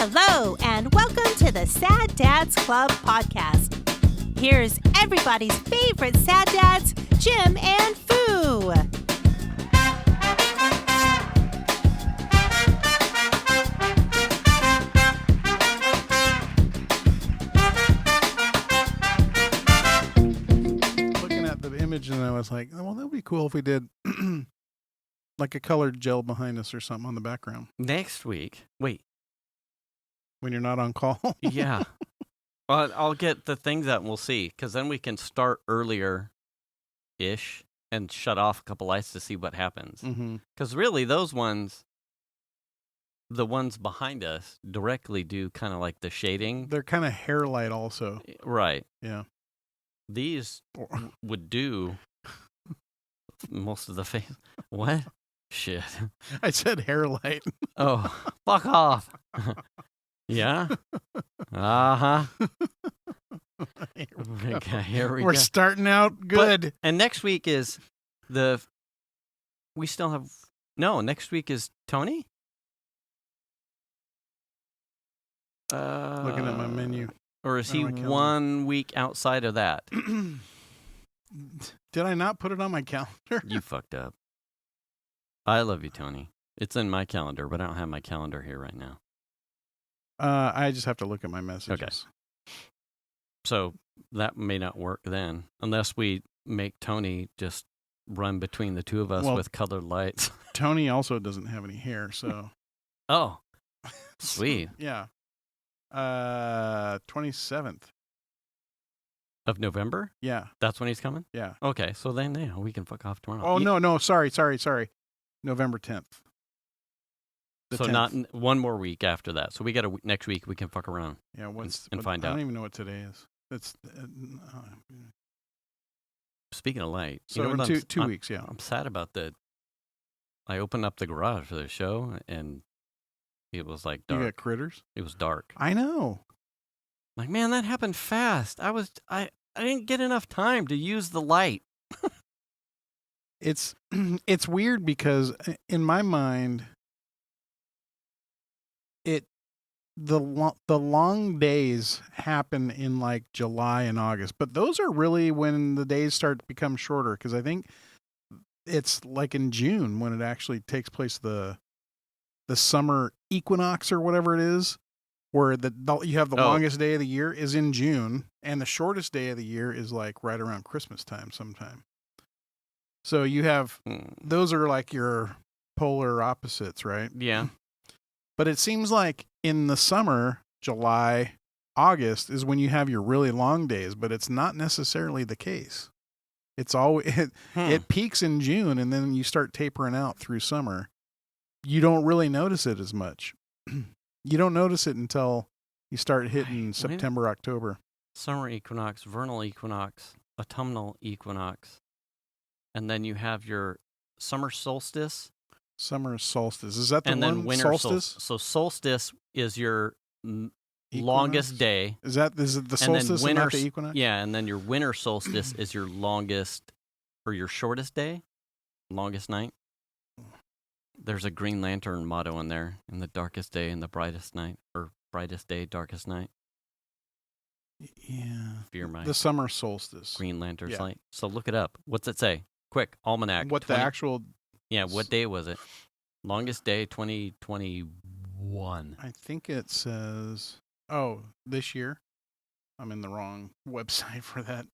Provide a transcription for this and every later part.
Hello, and welcome to the Sad Dads Club podcast. Here's everybody's favorite sad dads, Jim and Foo. Looking at the image, and I was like, well, that would be cool if we did like a colored gel behind us or something on the background. Next week. Wait. When you're not on call. Yeah. I'll get the things out and we'll see. Because then we can start earlier-ish and shut off a couple lights to see what happens. Because really, those ones, the ones behind us, directly do kind of like the shading. They're kind of hair light also. Right. Yeah. These would do most of the face. What? Shit. I said hair light. Oh, fuck off. Yeah? Uh-huh. Here we go. We're starting out good. And next week is we still have, next week is Tony? Looking at my menu. Or is he 1 week outside of that? Did I not put it on my calendar? You fucked up. I love you, Tony. It's in my calendar, but I don't have my calendar here right now. I just have to look at my messages. Okay. So that may not work then, unless we make Tony just run between the two of us with colored lights. Tony also doesn't have any hair, so. Oh, sweet. Yeah. 27th. Of November? Yeah. That's when he's coming? Yeah. Okay, so then we can fuck off tomorrow. Oh, no, sorry. November 10th. So 10th. not one more week after that. So we got next week we can fuck around. Yeah, find out. I don't even know what today is. It's speaking of light. So you know in two weeks, yeah. I'm sad about I opened up the garage for the show and it was like dark. You got critters? It was dark. I know. Like, man, that happened fast. I didn't get enough time to use the light. It's weird because in my mind, the long days happen in like July and August, but those are really when the days start to become shorter. Because I think it's like in June when it actually takes place, the summer equinox or whatever it is, where you have the longest day of the year is in June, and the shortest day of the year is like right around Christmas time sometime. So you have those are like your polar opposites, right? Yeah. But it seems like in the summer, July, August is when you have your really long days, but it's not necessarily the case. It's always it peaks in June and then you start tapering out through summer. You don't really notice it as much. You don't notice it until you start hitting September, October. Summer equinox, vernal equinox, autumnal equinox. And then you have your summer solstice. Summer solstice. Is that the and one? Then winter solstice? So solstice is your longest day. Is it the solstice and not the equinox? Yeah, and then your winter solstice is your longest or your shortest day, longest night. There's a Green Lantern motto in there: in the darkest day and the brightest night, or brightest day, darkest night. Yeah. Fear my the summer solstice. Green Lantern's light. So look it up. What's it say? Quick, almanac. What the actual? Yeah, what day was it? Longest day, 2021. I think it says, this year. I'm in the wrong website for that.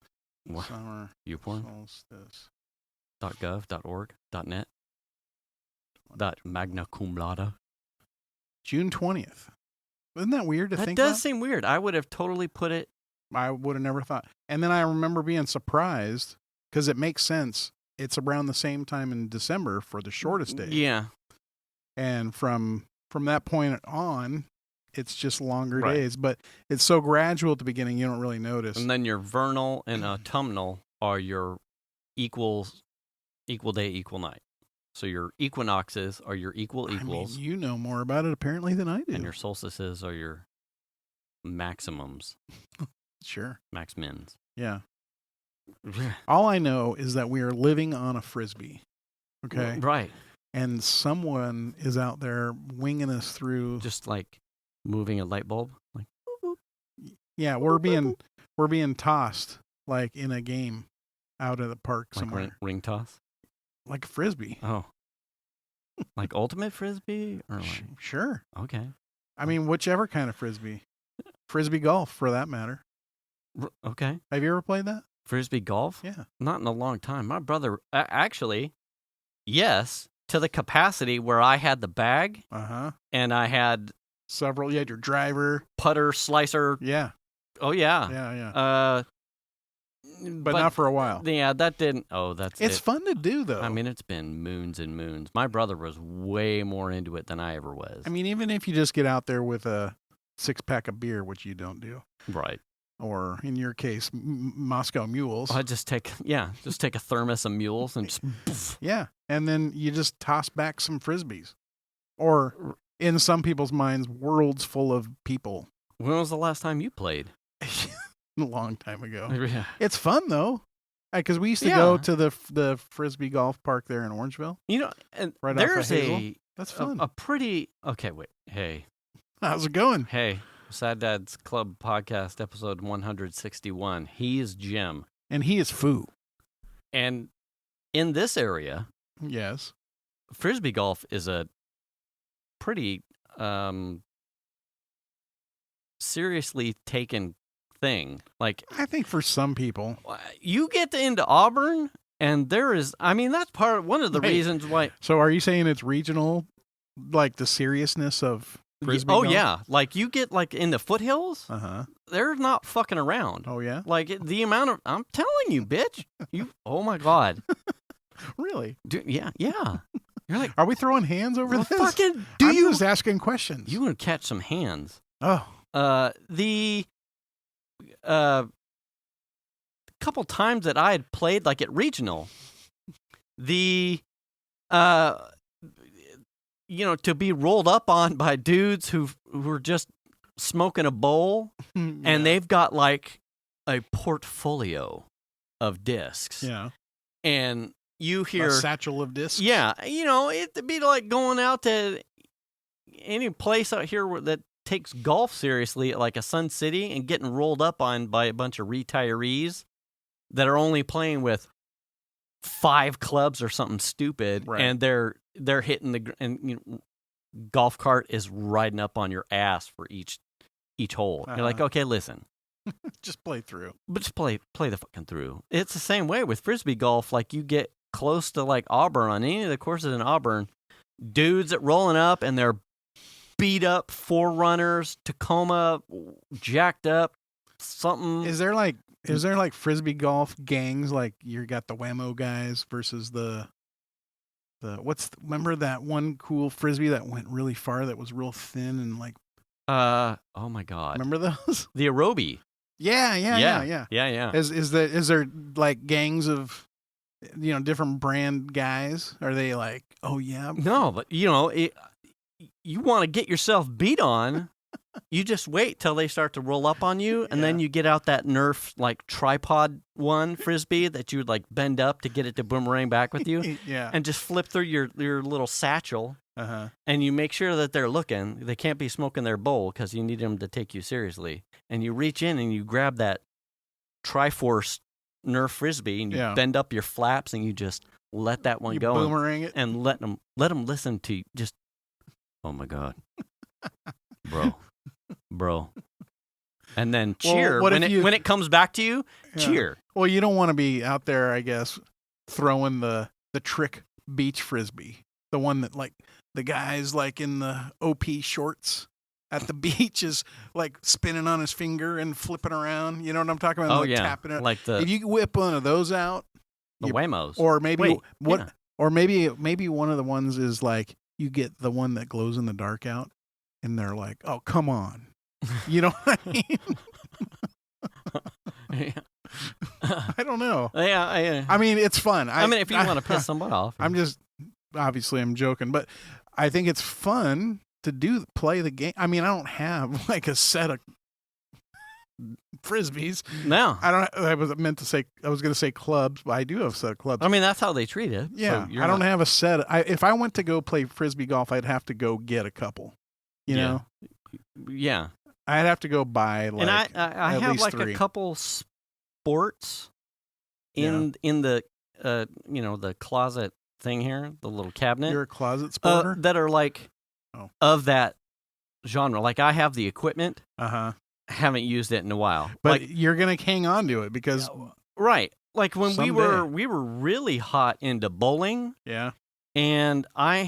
What? Summer solstice. .gov, .org, .net, .magna cum laude. June 20th. Isn't that weird to think That about? does seem weird. I would have totally put it. I would have never thought. And then I remember being surprised because it makes sense. It's around the same time in December for the shortest day. Yeah. And from that point on, it's just longer days. But it's so gradual at the beginning, you don't really notice. And then your vernal and autumnal are your equal day, equal night. So your equinoxes are your equals. I mean, you know more about it apparently than I do. And your solstices are your maximums. Sure. Max mins. Yeah. All I know is that we are living on a frisbee. Okay. Right. And someone is out there winging us through. Just like moving a light bulb. Like, Yeah, we're being tossed like in a game out of the park somewhere. Like ring toss? Like a frisbee. Oh. Like ultimate frisbee? Or like... Sure. Okay. I mean, whichever kind of frisbee. Frisbee golf, for that matter. Okay. Have you ever played that? Frisbee golf? Yeah. Not in a long time. My brother, actually, yes, to the capacity where I had the bag. Uh-huh. And I had... Several. You had your driver. Putter, slicer. Yeah. Oh, yeah. Yeah. But not for a while. Yeah, that didn't... Oh, It's fun to do, though. I mean, it's been moons and moons. My brother was way more into it than I ever was. I mean, even if you just get out there with a 6-pack of beer, which you don't do. Right. Or, in your case, Moscow mules. I just take a thermos of mules and just... Yeah, and then you just toss back some frisbees. Or, in some people's minds, worlds full of people. When was the last time you played? A long time ago. Yeah. It's fun, though. Because we used to go to the Frisbee golf park there in Orangeville. You know, and right there's off of Hazel. That's fun. a pretty... Okay, wait. Hey. How's it going? Hey. Sad Dad's Club Podcast, episode 161. He is Jim. And he is Foo. And in this area, yes, Frisbee golf is a pretty seriously taken thing. Like, I think for some people. You get into Auburn, and there is... I mean, that's one of the reasons why... So are you saying it's regional, like the seriousness of... Frisbee golf? Yeah, like you get like in the foothills, they're not fucking around. Oh yeah, like the amount of I'm telling you, bitch, oh my god, really? Yeah. You're like, are we throwing hands over this? Fucking, I'm just asking questions. You want to catch some hands? Oh, the couple times that I had played like at regional, the you know, to be rolled up on by dudes who were just smoking a bowl, and they've got like a portfolio of discs. Yeah. And you hear... A satchel of discs? Yeah. You know, it'd be like going out to any place out here that takes golf seriously, like a Sun City, and getting rolled up on by a bunch of retirees that are only playing with 5 clubs or something stupid, right. And they're hitting golf cart is riding up on your ass for each hole. You're like, okay, listen, just play through. But just play the fucking through. It's the same way with Frisbee golf. Like you get close to like Auburn on any of the courses in Auburn, dudes that rolling up and they're beat up Forerunners, Tacoma, jacked up, something. Is there like Frisbee golf gangs? Like you got the Whammo guys versus the remember that one cool Frisbee that went really far that was real thin and like oh my god. Remember those? The Aerobie. Yeah. Is there like gangs of different brand guys? Are they like, oh yeah? No, but you want to get yourself beat on. You just wait till they start to roll up on you, and then you get out that Nerf like tripod one Frisbee that you would like bend up to get it to boomerang back with you. Yeah. And just flip through your little satchel, and you make sure that they're looking. They can't be smoking their bowl because you need them to take you seriously. And you reach in and you grab that Triforce Nerf Frisbee, and you bend up your flaps, and you just let that one go. Boomerang it, and let them listen to you. Just, oh my god, bro. And then cheer when it comes back to you. Yeah. Cheer. Well, you don't want to be out there, I guess, throwing the trick beach Frisbee, the one that like the guys like in the OP shorts at the beach is like spinning on his finger and flipping around. You know what I'm talking about? Oh like yeah, tapping it. Like if you whip one of those out, the Whammos, or maybe or maybe one of the ones is like you get the one that glows in the dark out, and they're like, oh come on. You know what I mean? I don't know. Yeah. I mean, it's fun. I mean, if you want to piss someone off. I'm joking, but I think it's fun to play the game. I mean, I don't have like a set of Frisbees. No. I was going to say clubs, but I do have a set of clubs. I mean, that's how they treat it. Yeah. So I don't have a set. If I went to go play Frisbee golf, I'd have to go get a couple. You know? Yeah. I'd have to go buy like And I at have least like 3. a couple sports in the the closet thing here, the little cabinet. You're a closet sporter? That are like of that genre. Like I have the equipment. Uh-huh. Haven't used it in a while. But like, you're going to hang on to it because right. Like when someday. we were really hot into bowling. Yeah. And I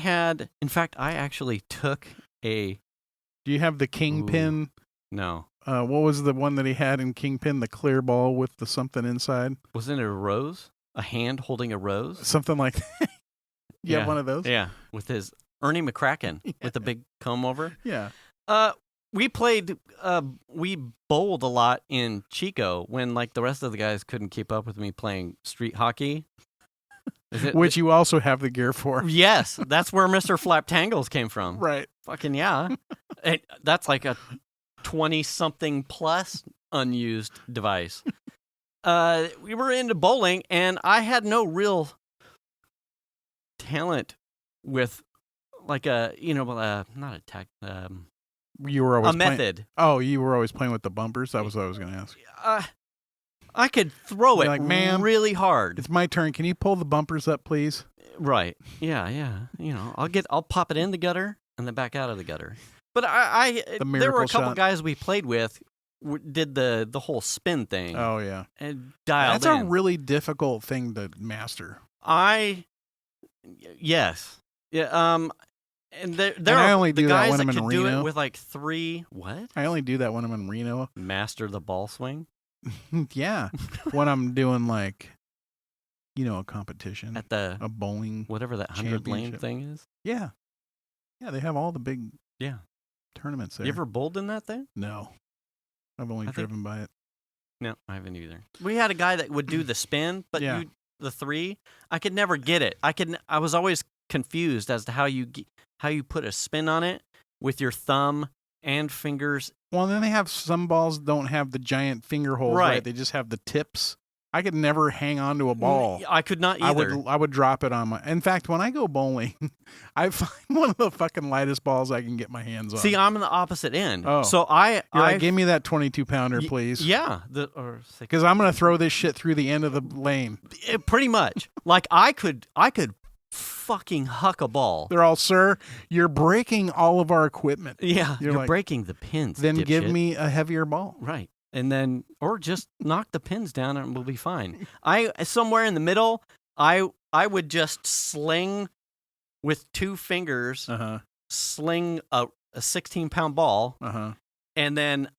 actually took a. Do you have the Kingpin? No. What was the one that he had in Kingpin? The clear ball with the something inside? Wasn't it a rose? A hand holding a rose? Something like that. You have one of those? Yeah. With his Ernie McCracken with the big comb over. Yeah. We bowled a lot in Chico when like the rest of the guys couldn't keep up with me playing street hockey. Which you also have the gear for. Yes, that's where Mr. Flap Tangles came from. Right. Fucking yeah. That's like a 20-something plus unused device. We were into bowling, and I had no real talent with like a, not a tech, you were always a method. Oh, you were always playing with the bumpers? That was what I was going to ask. I could throw it like, ma'am, really hard. It's my turn. Can you pull the bumpers up, please? Right. Yeah. I'll pop it in the gutter and then back out of the gutter. But there were a couple guys we played with did the whole spin thing. Oh yeah. And dialed That's a really difficult thing to master. Yes. Yeah. And there I are only do the that guys when that I'm in could do Reno. it with like 3 what? I only do that when I'm in Reno. Master the ball swing. Yeah. When I'm doing like, a competition at a bowling, whatever that 100 lane thing is. Yeah. Yeah, they have all the big tournaments there. You ever bowled in that thing? No. I've only driven by it. No, I haven't either. We had a guy that would do the spin, but the 3, I could never get it. I was always confused as to how you put a spin on it with your thumb and fingers. Well, then they have some balls don't have the giant finger holes, right? They just have the tips. I could never hang on to a ball. I could not either. I would drop it on my. In fact, when I go bowling, I find one of the fucking lightest balls I can get my hands on. See, I'm on the opposite end. Oh. So You're like, give me that 22-pounder, please. Yeah, because I'm gonna throw this shit through the end of the lane. Pretty much. Like I could fucking huck a ball. They're all, sir, you're breaking all of our equipment. Yeah, you're like, breaking the pins. Then dipshit. give me a heavier ball. Right. And then, or just knock the pins down and we'll be fine. Somewhere in the middle, I would just sling with 2 fingers, sling a 16-pound ball, and then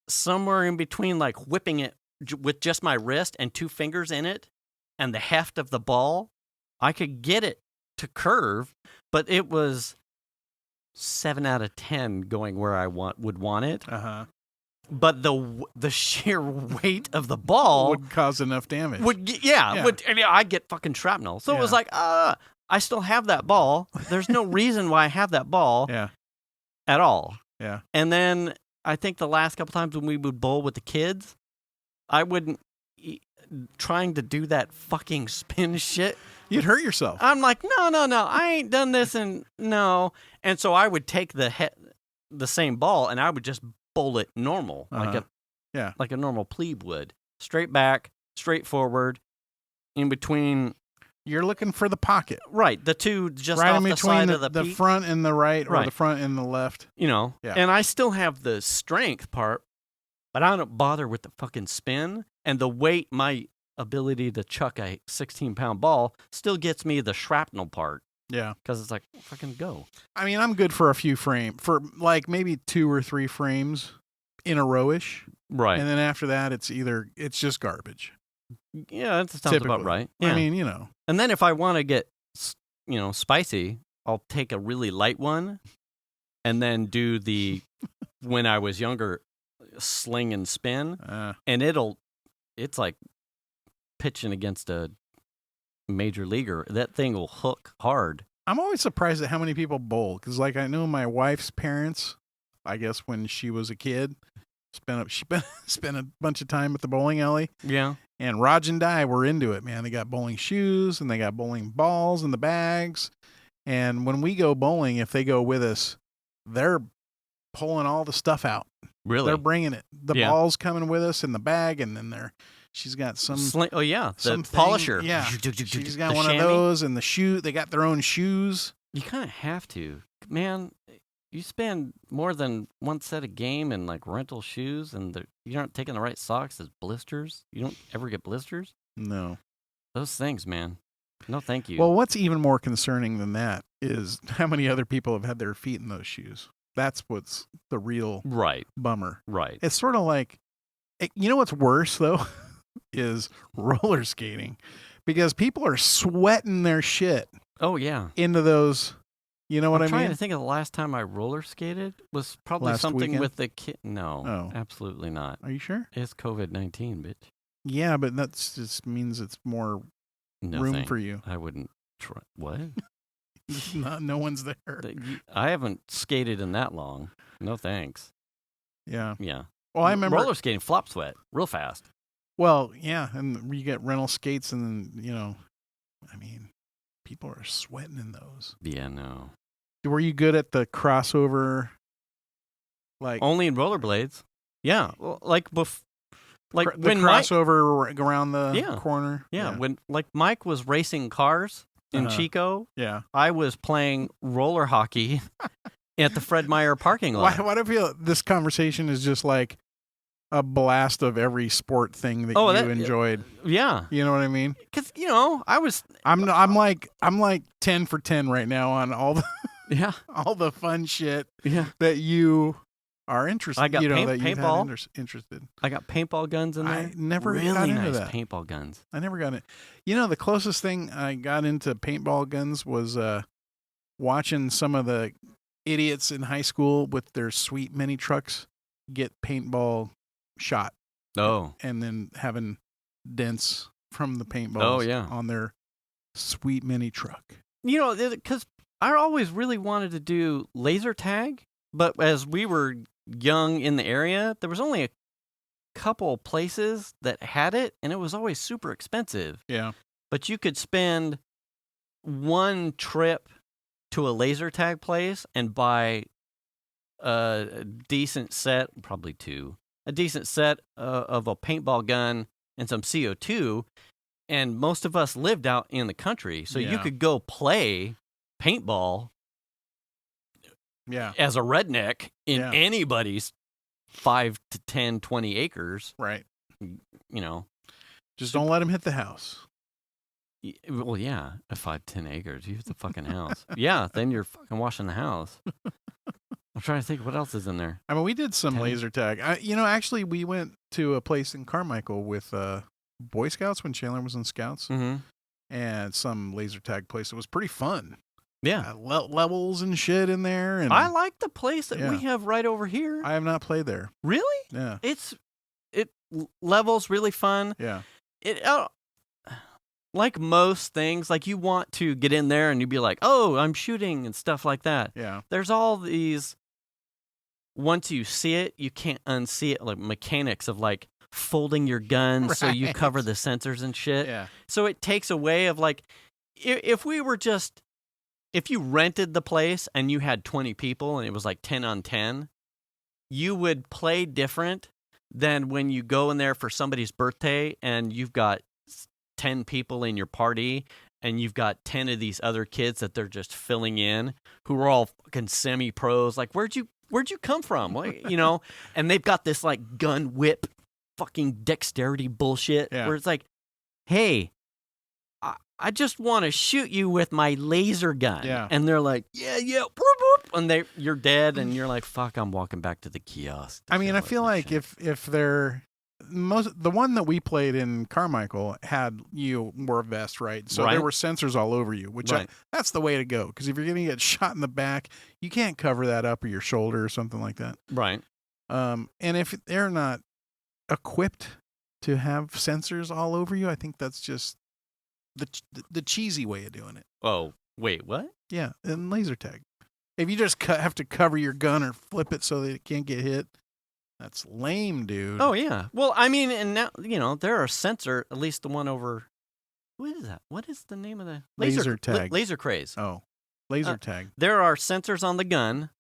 somewhere in between, like whipping it with just my wrist and 2 fingers in it and the heft of the ball, I could get it to curve, but it was 7 out of 10 going where I would want it. But the sheer weight of the ball would cause enough damage. I'd get fucking shrapnel. So it was like, I still have that ball. There's no reason why I have that ball at all. Yeah. And then I think the last couple times when we would bowl with the kids, I wouldn't trying to do that fucking spin shit. You'd hurt yourself. I'm like, no, I ain't done this, and no. And so I would take the same ball and I would just bowl it normal, like a normal plebe would, straight back, straight forward, in between. You're looking for the pocket, right? The 2 just right off in between the side of the front and the right, or the front and the left. And I still have the strength part, but I don't bother with the fucking spin and the weight. My ability to chuck a 16-pound ball still gets me the shrapnel part. Yeah. Because it's like, fucking go. I mean, I'm good for a few frames, for like maybe 2 or 3 frames in a row-ish. Right. And then after that, it's just garbage. Yeah, that sounds about right. Yeah. I mean, And then if I want to get, spicy, I'll take a really light one and then do the, when I was younger, sling and spin. And it's like pitching against a major leaguer. That thing will hook hard. I'm always surprised at how many people bowl, because like I know my wife's parents, I guess when she was a kid, spent a bunch of time at the bowling alley. Yeah. And Raj and Di were into it, man. They got bowling shoes and they got bowling balls in the bags. And when we go bowling, if they go with us, they're pulling all the stuff out. Really? They're bringing it. The ball's coming with us in the bag, and then she's got some. The polisher. Yeah, she's got the one chamois. of those, and the shoe. They got their own shoes. You kind of have to, man. You spend more than one set of game and like rental shoes, and you aren't taking the right socks as blisters. You don't ever get blisters. No, those things, man. No, thank you. Well, what's even more concerning than that is how many other people have had their feet in those shoes. That's what's the real bummer. Right. It's sort of like, you know what's worse though, is roller skating, because people are sweating their shit. Oh yeah. Into those. You know what I mean? I'm trying to think of the last time I roller skated was probably Last something weekend? with the kid. No, absolutely not. Are you sure? It's COVID-19, bitch. Yeah, but that just means it's more room for you. I wouldn't try. What? No one's there. I haven't skated in that long. No thanks. Yeah. Yeah. Well, I remember roller skating, flop sweat, real fast. Well, yeah, and you get rental skates, and then I mean, people are sweating in those. Yeah, no. Were you good at the crossover? Like only in rollerblades. Yeah, well, like when crossover around the corner. Yeah, when like Mike was racing cars in Chico. Yeah, I was playing roller hockey at the Fred Meyer parking lot. Why do I feel this conversation is just like a blast of every sport thing that you enjoyed? Yeah, you know what I mean? Because I'm like 10 for 10 right now on all the all the fun shit that you are interested. I got paintball. Interested. I got paintball guns in there. I never really got into nice that. Paintball guns. I never got it. The closest thing I got into paintball guns was watching some of the idiots in high school with their sweet mini trucks get paintball shot. Oh. And then having dents from the paintballs on their sweet mini truck. Because I always really wanted to do laser tag, but as we were young in the area, there was only a couple places that had it, and it was always super expensive. Yeah. But you could spend one trip to a laser tag place and buy a decent set, probably two, a decent set of a paintball gun and some CO2, and most of us lived out in the country, so you could go play paintball as a redneck in anybody's 5 to 10, 20 acres. Right. Just don't let him hit the house. Well, yeah, 5, 10 acres. You hit the fucking house. Yeah, then you're fucking washing the house. I'm trying to think what else is in there. I mean, we did some laser tag. Actually, we went to a place in Carmichael with Boy Scouts when Chandler was in Scouts, and some laser tag place. It was pretty fun. Yeah, levels and shit in there. And I like the place that we have right over here. I have not played there. Really? Yeah. It levels really fun. Yeah. It like most things, like you want to get in there and you'd be like, oh, I'm shooting and stuff like that. Yeah. There's all these. Once you see it, you can't unsee it. Like mechanics of like folding your gun so you cover the sensors and shit. Yeah. So it takes away of like, if you rented the place and you had 20 people and it was like 10 on 10, you would play different than when you go in there for somebody's birthday and you've got 10 people in your party and you've got 10 of these other kids that they're just filling in who are all fucking semi-pros. Like, where'd you come from? And they've got this like gun whip fucking dexterity bullshit where it's like, hey, I just want to shoot you with my laser gun. Yeah. And they're like, yeah, boop, boop. And you're dead, and you're like, fuck, I'm walking back to the kiosk. I mean, I feel like if they're the one that we played in Carmichael you wore a vest, right? So there were sensors all over you, which that's the way to go. Because if you're going to get shot in the back, you can't cover that up or your shoulder or something like that. Right. And if they're not equipped to have sensors all over you, I think that's just the cheesy way of doing it. Oh, wait, what? Yeah, in laser tag. If you just have to cover your gun or flip it so that it can't get hit, that's lame, dude. Oh, yeah. Well, I mean, and now, there are sensor, at least the one over, what is that? What is the name of the? Laser tag. Laser craze. Oh, laser tag. There are sensors on the gun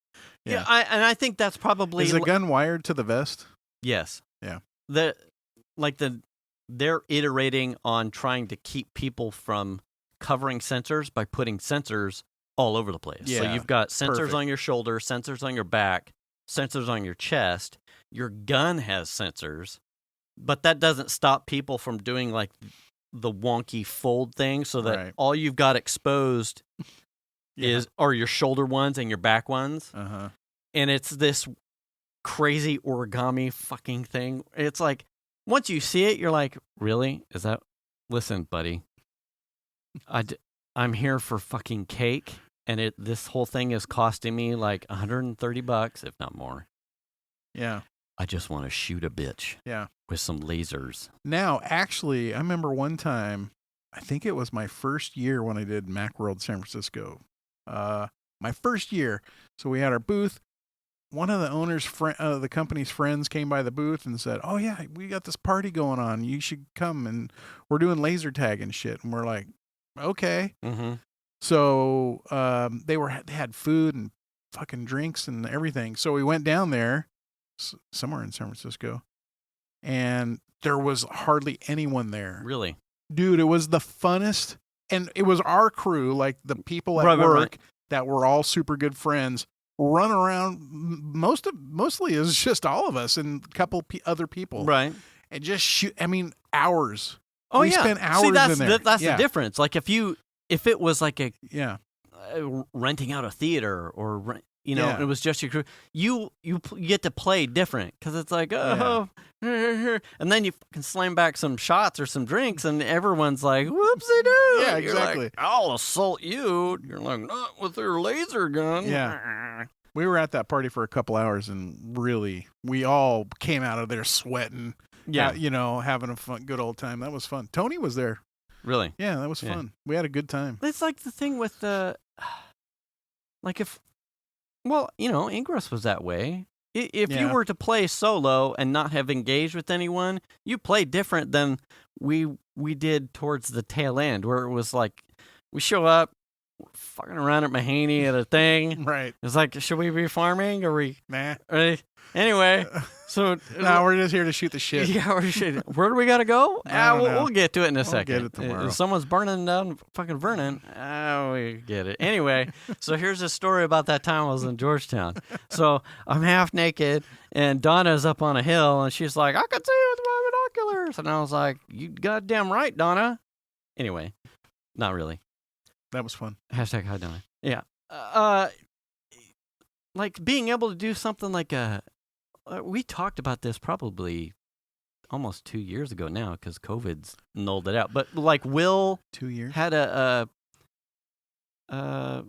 Yeah, I think that's probably... Is the gun wired to the vest? Yes. Yeah. They're iterating on trying to keep people from covering sensors by putting sensors all over the place. Yeah, so you've got sensors perfect. on your shoulder, sensors on your back, sensors on your chest. Your gun has sensors, but that doesn't stop people from doing like the wonky fold thing, so that all you've got exposed are your shoulder ones and your back ones. Uh-huh. And it's this crazy origami fucking thing. It's like, once you see it, you're like, really? Is that... Listen, buddy. I'm here for fucking cake, and this whole thing is costing me like $130, if not more. Yeah. I just want to shoot a bitch. Yeah. With some lasers. Now, actually, I remember one time, I think it was my first year when I did Macworld San Francisco. My first year. So we had our booth. One of the owner's the company's friends came by the booth and said, "Oh yeah, we got this party going on. You should come, and we're doing laser tag and shit." And we're like, "Okay." Mm-hmm. So they had food and fucking drinks and everything. So we went down there, somewhere in San Francisco, and there was hardly anyone there. Really, dude, it was the funnest, and it was our crew, like the people at work that were all super good friends. Run around, mostly it was just all of us and a couple other people, right? And just shoot. I mean, hours. Oh, we spent hours in there. That's the difference. Like if it was like renting out a theater or it was just your crew, you get to play different because it's like and then you fucking slam back some shots or some drinks and everyone's like, whoopsie doo. Yeah, exactly. Like, I'll assault you. You're like, not with your laser gun. Yeah. We were at that party for a couple hours, and really, we all came out of there sweating. Yeah, having a good old time. That was fun. Tony was there. Really? Yeah, that was fun. We had a good time. It's like the thing with Ingress was that way. If you were to play solo and not have engaged with anyone, you play different than we did towards the tail end, where it was like we show up, fucking around at Mahaney at a thing. Right. It's like, should we be farming? Or we... Nah. Anyway, so... No, we're just here to shoot the shit. Yeah, we're shooting. Where do we got to go? We'll get to it in a second. We'll get it tomorrow. If someone's burning down fucking Vernon, we get it. Anyway, so here's a story about that time I was in Georgetown. So I'm half naked, and Donna's up on a hill, and she's like, I can see with my binoculars. And I was like, you goddamn right, Donna. Anyway, not really. That was fun. Hashtag hi, Donna. Yeah. Like being able to do something like we talked about this probably almost 2 years ago now because COVID's nulled it out. But like Will 2 years had like a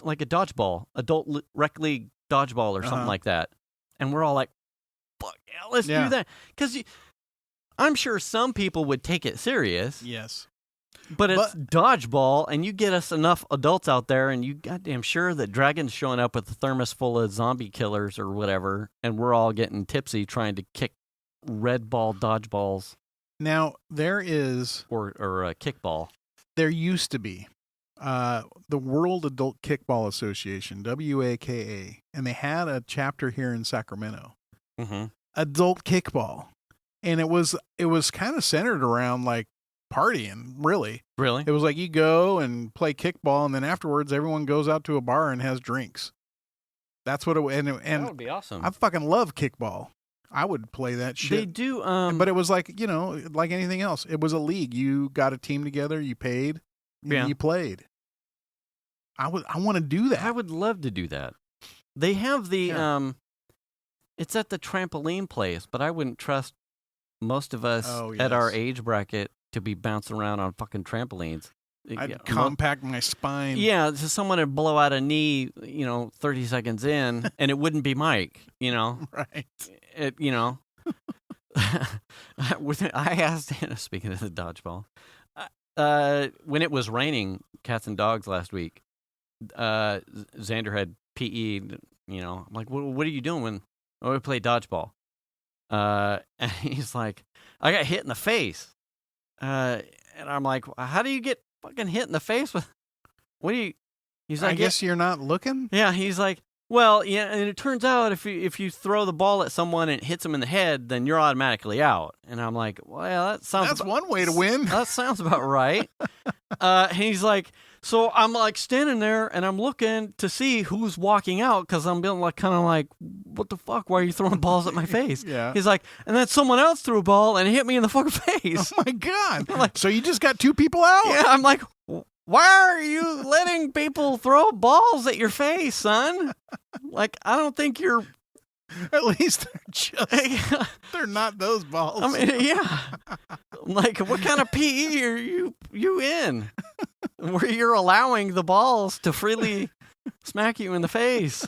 dodgeball, adult rec league dodgeball or something like that. And we're all like, fuck yeah, let's do that. Because I'm sure some people would take it serious. Yes. But it's dodgeball, and you get us enough adults out there, and you goddamn sure that Dragon's showing up with a thermos full of zombie killers or whatever, and we're all getting tipsy trying to kick red ball dodgeballs. Now, there is... Or a kickball. There used to be the World Adult Kickball Association, WAKA, and they had a chapter here in Sacramento. Mm-hmm. Adult Kickball. And it was kind of centered around, like, partying, really. Really? It was like you go and play kickball, and then afterwards everyone goes out to a bar and has drinks. That's what it was. And that would be awesome. I fucking love kickball. I would play that shit. They do. But it was like, like anything else. It was a league. You got a team together, you paid, and you played. I want to do that. I would love to do that. They have the it's at the trampoline place, but I wouldn't trust most of us at our age bracket to be bouncing around on fucking trampolines. I'd compact my spine. Yeah, so someone would blow out a knee, 30 seconds in, and it wouldn't be Mike, Right. I asked, speaking of the dodgeball, when it was raining cats and dogs last week, Xander had PE, I'm like, what are you doing when we play dodgeball? And he's like, I got hit in the face. And I'm like, how do you get fucking hit in the face with? What do you? He's like, I guess you're not looking. Yeah, he's like, Well, yeah, and it turns out if you throw the ball at someone and it hits them in the head, then you're automatically out. And I'm like, well, That's one way to win. That sounds about right. And he's like, so I'm like standing there and I'm looking to see who's walking out because I'm being like kind of like, what the fuck? Why are you throwing balls at my face? Yeah. He's like, and then someone else threw a ball and it hit me in the fucking face. Oh my God. Like, so you just got 2 people out? Yeah, I'm like, why are you letting people throw balls at your face, son? Like, I don't think you're... At least they're not those balls. I mean, yeah. Like, what kind of PE are you in? Where you're allowing the balls to freely smack you in the face.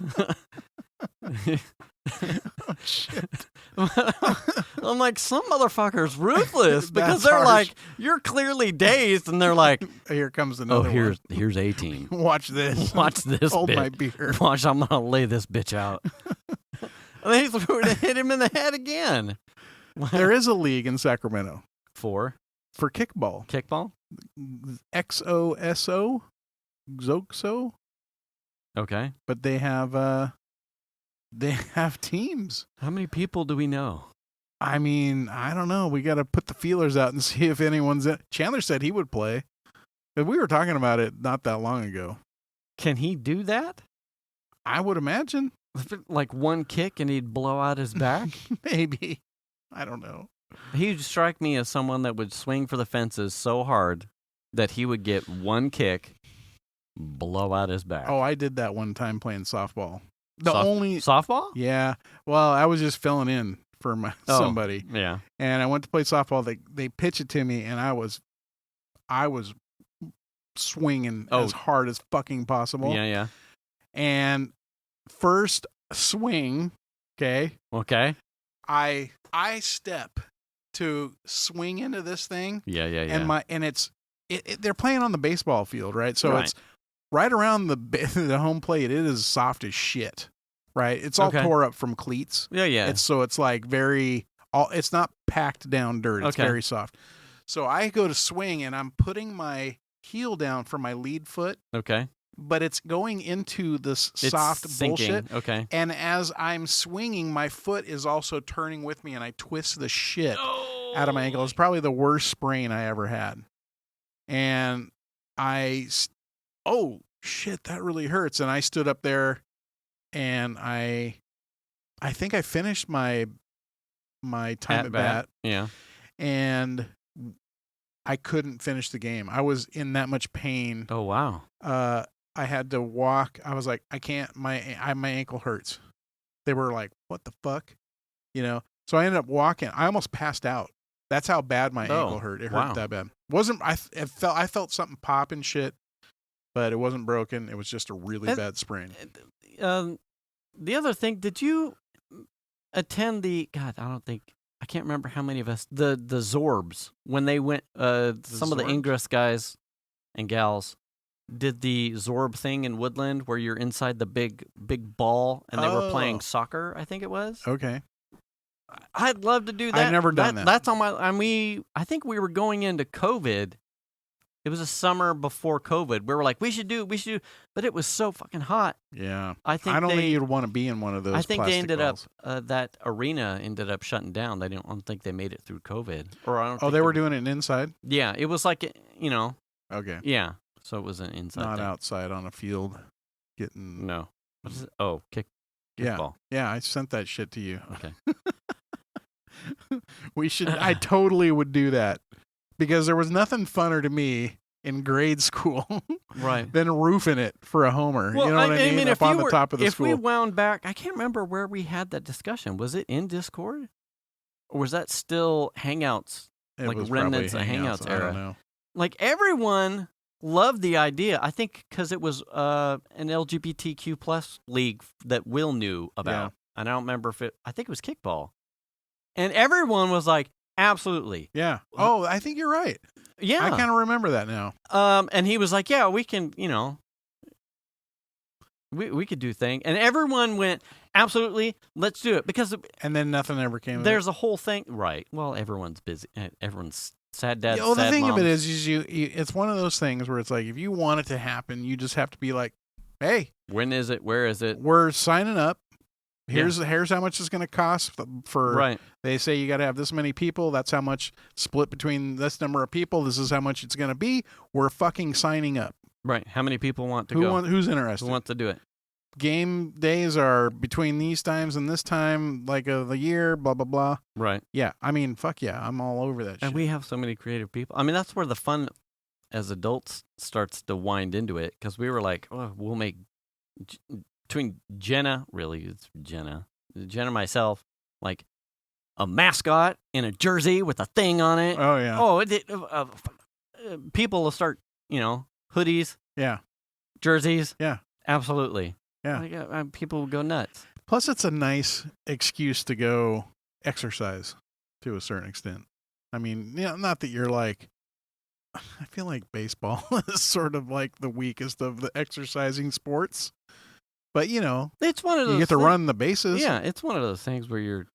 Oh, shit. I'm like, some motherfucker's ruthless because That's they're harsh. like, you're clearly dazed, and they're like, Here comes another one. here's A team. Watch this. Watch this. Hold bitch. my beer. Watch, I'm gonna lay this bitch out. And then he threw it and hit him in the head again. There is a league in Sacramento For kickball. kickball. XOSO, Xoxo, Okay. but they have teams. How many people do we know? I mean, I don't know. We got to put the feelers out and see if anyone's in. Chandler said he would play, but we were talking about it not that long ago. Can he do that? I would imagine. Like one kick and he'd blow out his back? Maybe. I don't know. He'd strike me as someone that would swing for the fences so hard that he would get one kick, blow out his back. Oh, I did that one time playing softball. Softball? Yeah. Well, I was just filling in for somebody. Yeah. And I went to play softball. They pitch it to me, and I was swinging as hard as fucking possible. Yeah. And first swing, okay, I step to swing into this thing. Yeah. And they're playing on the baseball field, right? So it's right around the home plate. It is soft as shit, right? It's all tore up from cleats. Yeah. It's like it's not packed down dirt. It's very soft. So I go to swing and I'm putting my heel down for my lead foot. Okay. But it's going into this soft sinking. bullshit. Okay. And as I'm swinging, my foot is also turning with me, and I twist the shit out of my ankle. It's probably the worst sprain I ever had. And oh shit, that really hurts. And I stood up there, and I think I finished my time at bat. Yeah. And I couldn't finish the game. I was in that much pain. Oh wow. I had to walk. I was like, I can't. My ankle hurts. They were like, what the fuck, So I ended up walking. I almost passed out. That's how bad my ankle hurt. It hurt that bad. I felt something pop and shit, but it wasn't broken. It was just a really bad sprain. The other thing, did you attend I can't remember how many of us, the Zorbs, when they went, some of the Ingress guys and gals did the Zorb thing in Woodland where you're inside the big ball and they were playing soccer, I think it was. Okay. I'd love to do that. I've never done that. That's on I think we were going into COVID. It was a summer before COVID. We were like, we should do, but it was so fucking hot. Yeah. I don't think you'd want to be in one of those. I think they ended balls. up, that arena ended up shutting down. I don't think they made it through COVID. Or I don't. Oh, they were doing it inside? Yeah, it was like, Okay. Yeah, so it was an inside Not thing. outside on a field getting. No. What is it? Oh, kickball. Yeah, I sent that shit to you. Okay. I totally would do that because there was nothing funner to me in grade school right. than roofing it for a homer. Well, you know what I mean? Up on the top of the school. If we wound back, I can't remember where we had that discussion. Was it in Discord? Or was that still Hangouts? It like was remnants of probably Hangouts era? I don't know. Like everyone loved the idea. I think because it was an LGBTQ plus league that Will knew about. Yeah. And I don't remember I think it was kickball. And everyone was like, absolutely. Yeah. Oh, I think you're right. Yeah. I kind of remember that now. And he was like, yeah, we can, we could do thing. And everyone went, absolutely, let's do it. And then nothing ever came of it. There's a whole thing. Right. Well, everyone's busy. Everyone's sad dads, the thing moms. of it is you it's one of those things where it's like, if you want it to happen, you just have to be like, hey, when is it? Where is it? we're signing up. Here's how much it's going to cost for. Right. They say you got to have this many people. That's how much split between this number of people. This is how much it's going to be. We're fucking signing up. Right. How many people want to go? Who's interested? Who wants to do it? Game days are between these times and this time, like of the year, blah, blah, blah. Right. Yeah. I mean, fuck yeah. I'm all over that shit. And we have so many creative people. I mean, that's where the fun as adults starts to wind into it, because we were like, oh, we'll make, between Jenna and myself, like a mascot in a jersey with a thing on it. Oh, yeah. Oh, people will start, hoodies. Yeah. Jerseys. Yeah. Absolutely. Yeah. Like, people will go nuts. Plus, it's a nice excuse to go exercise to a certain extent. I mean, not that you're like, I feel like baseball is sort of like the weakest of the exercising sports. But, it's one of those you get to run the bases. Yeah, it's one of those things where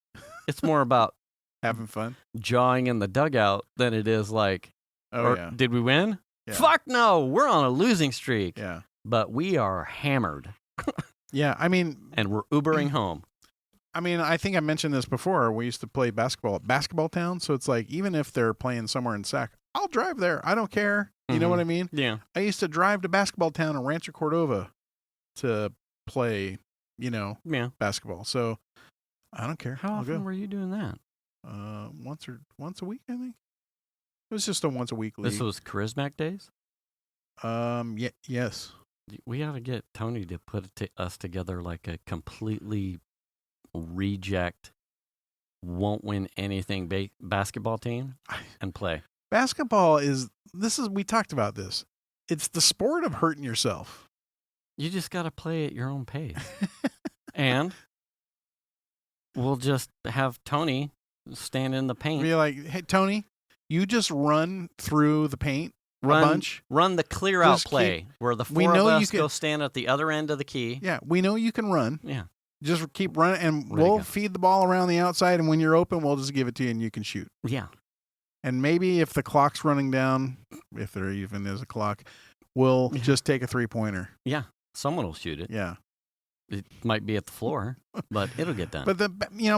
it's more about having fun, jawing in the dugout than it is like, did we win? Yeah. Fuck no, we're on a losing streak. Yeah. But we are hammered. Yeah, I mean. And we're Ubering home. I mean, I think I mentioned this before. We used to play basketball at Basketball Town. So it's like, even if they're playing somewhere in Sac, I'll drive there. I don't care. You know what I mean? Yeah. I used to drive to Basketball Town in Rancho Cordova to play, basketball. So I don't care. How often were you doing that? Once a week, I think. It was just a once a week league. This was Charismatic days? Yes. We ought to get Tony to put us together like a completely reject, won't win anything basketball team and play. Basketball we talked about this. It's the sport of hurting yourself. You just got to play at your own pace. And we'll just have Tony stand in the paint. Be like, hey, Tony, you just run through the paint a bunch. Run the clear out play where the four of us go stand at the other end of the key. Yeah, we know you can run. Yeah. Just keep running, and we'll feed the ball around the outside, and when you're open, we'll just give it to you, and you can shoot. Yeah. And maybe if the clock's running down, if there even is a clock, we'll just take a three-pointer. Yeah. Someone will shoot it. Yeah. It might be at the floor, but it'll get done. But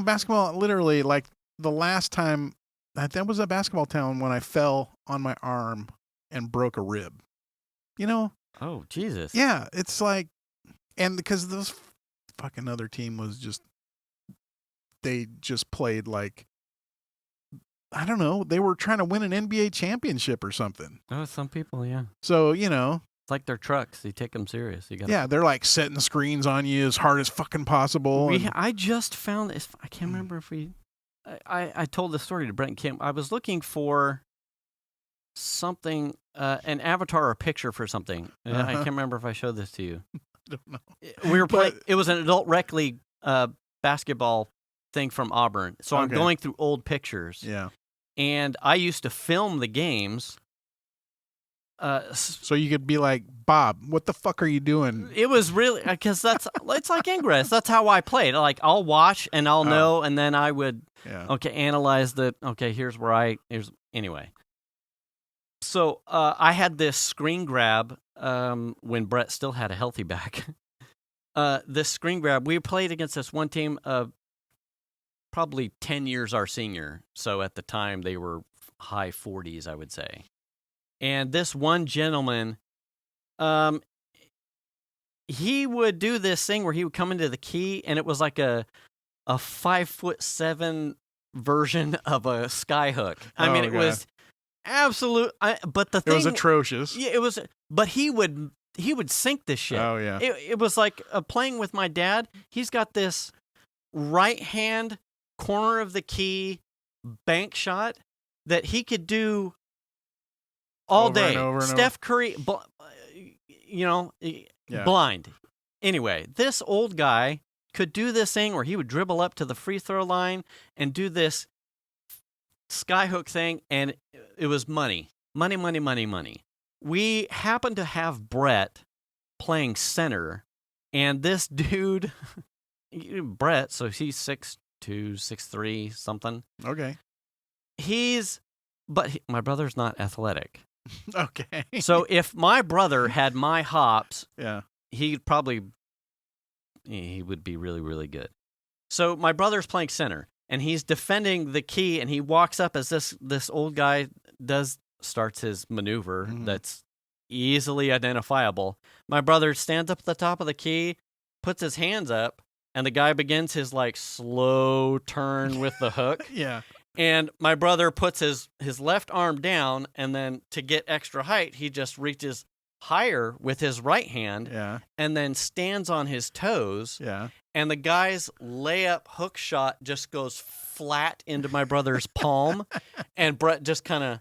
basketball, literally, like the last time, that was at Basketball Town when I fell on my arm and broke a rib. Oh, Jesus. Yeah, it's like, and because this fucking other team was they just played like, I don't know, they were trying to win an NBA championship or something. Oh, some people, yeah. So, it's like their trucks. You take them serious. They're like setting screens on you as hard as fucking possible. I just found this. I can't remember if I told this story to Brent and Kim. I was looking for something, an avatar or a picture for something. And I can't remember if I showed this to you. I don't know. We were playing. It was an adult rec league basketball thing from Auburn. So I'm going through old pictures. Yeah. And I used to film the games. So you could be like, Bob, what the fuck are you doing? It was really, because it's like Ingress. That's how I played. Like, I'll watch and I'll know, and then I would, analyze anyway. So I had this screen grab when Brett still had a healthy back. This screen grab, we played against this one team probably 10 years our senior. So at the time, they were high 40s, I would say. And this one gentleman, he would do this thing where he would come into the key, and it was like a 5'7" version of a skyhook. I mean, it was absolute. But the thing, it was atrocious. Yeah, it was. But he would sink this shit. Oh yeah. It was like playing with my dad. He's got this right hand corner of the key bank shot that he could do all over day. And over and Steph Curry, blind. Anyway, this old guy could do this thing where he would dribble up to the free throw line and do this skyhook thing, and it was money. Money, money, money, money. We happened to have Brett playing center, and this dude, Brett, so he's 6'2", 6'3", something. Okay. But my brother's not athletic. Okay. So if my brother had my hops, he would be really, really good. So my brother's playing center, and he's defending the key, and he walks up as this old guy starts his maneuver that's easily identifiable. My brother stands up at the top of the key, puts his hands up, and the guy begins his like slow turn with the hook. Yeah. And my brother puts his left arm down, and then to get extra height, he just reaches higher with his right hand, and then stands on his toes. Yeah. And the guy's layup hook shot just goes flat into my brother's palm, and Brett just kind of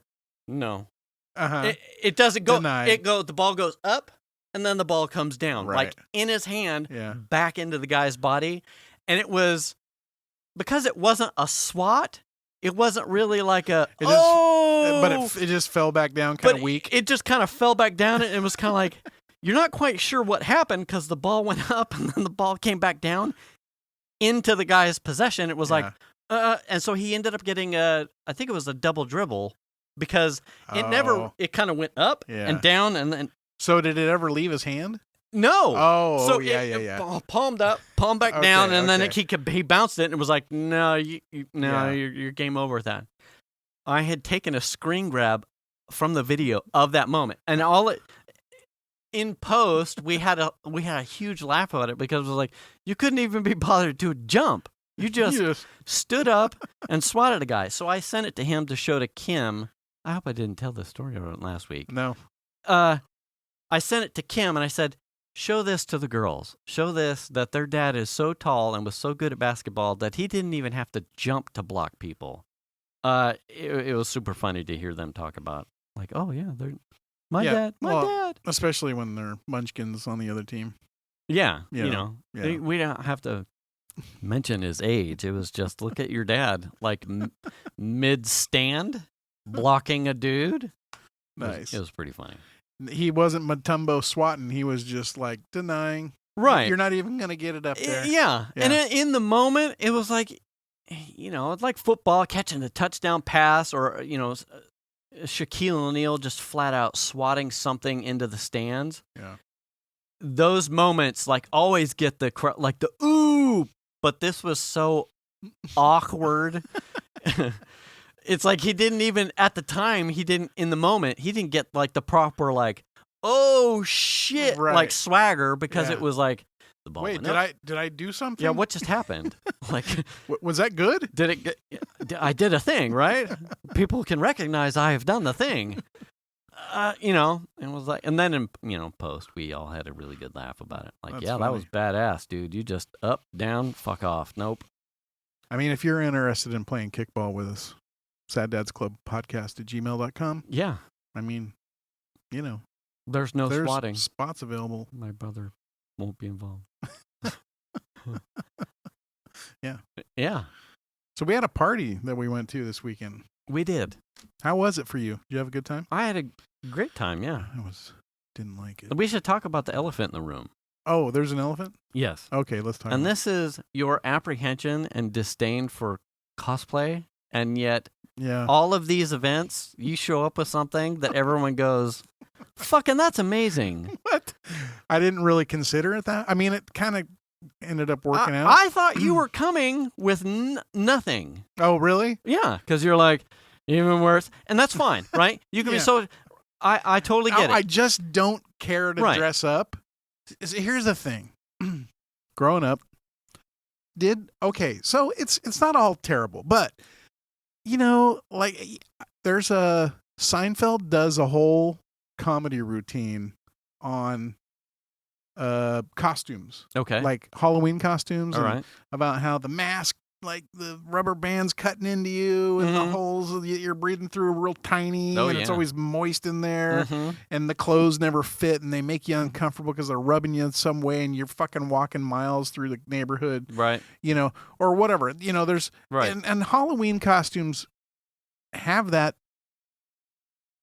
it doesn't go. Denied. The ball goes up, and then the ball comes down, like in his hand, back into the guy's body, and it was because it wasn't a swat. It wasn't really like but it just fell back down kind of weak. It just kind of fell back down, and it was kind of like, you're not quite sure what happened because the ball went up, and then the ball came back down into the guy's possession. It was like, and so he ended up getting I think it was a double dribble because it kind of went up and down, and then. So did it ever leave his hand? No. Oh, yeah. Palmed up, palmed back down, and then he bounced it, and it was like, no, you're game over with that. I had taken a screen grab from the video of that moment, and in post we had a huge laugh about it because it was like you couldn't even be bothered to jump. You just stood up and swatted a guy. So I sent it to him to show to Kim. I hope I didn't tell this story last week. No. I sent it to Kim, and I said, show this to the girls. Show this that their dad is so tall and was so good at basketball that he didn't even have to jump to block people. It was super funny to hear them talk about, like, oh, yeah, my dad. Especially when they're munchkins on the other team. Yeah, we don't have to mention his age. It was just, look at your dad, like mid-stand, blocking a dude. Nice. It was pretty funny. He wasn't Matumbo swatting. He was just like denying. Right. You're not even going to get it up there. Yeah. And in the moment, it was like, it's like football, catching a touchdown pass, or, Shaquille O'Neal just flat out swatting something into the stands. Yeah. Those moments, like, always get the ooh, but this was so awkward. It's like he didn't even, at the time, in the moment, he didn't get, like, the proper, like, oh, shit, like, swagger, because it was like, the ball went up. Did I do something? Yeah, what just happened? Like, was that good? I did a thing, right? People can recognize I have done the thing. And was like, and then in post, we all had a really good laugh about it. Like, that was badass, dude. You just up, down, fuck off. Nope. I mean, if you're interested in playing kickball with us, Sad Dads Club Podcast at gmail.com. Yeah. I mean, there's no swatting. Spots available. My brother won't be involved. Yeah. Yeah. So we had a party that we went to this weekend. We did. How was it for you? Did you have a good time? I had a great time, yeah. Didn't like it. We should talk about the elephant in the room. Oh, there's an elephant? Yes. Okay, let's talk about it. And this is your apprehension and disdain for cosplay, and yet all of these events, you show up with something that everyone goes, fucking that's amazing. What? I didn't really consider it that. I mean, it kind of ended up working out. I thought you were coming with nothing. Oh, really? Yeah, because you're like, even worse. And that's fine, right? You can be so... I totally get it. I just don't care to dress up. Here's the thing. Growing up, so it's not all terrible, but there's Seinfeld does a whole comedy routine on costumes. Okay. Like Halloween costumes. All right. About how the mask, like the rubber band's cutting into you and the holes that you're breathing through are real tiny and it's always moist in there and the clothes never fit and they make you uncomfortable because they're rubbing you in some way and you're fucking walking miles through the neighborhood. Right. Or whatever. There's and Halloween costumes have that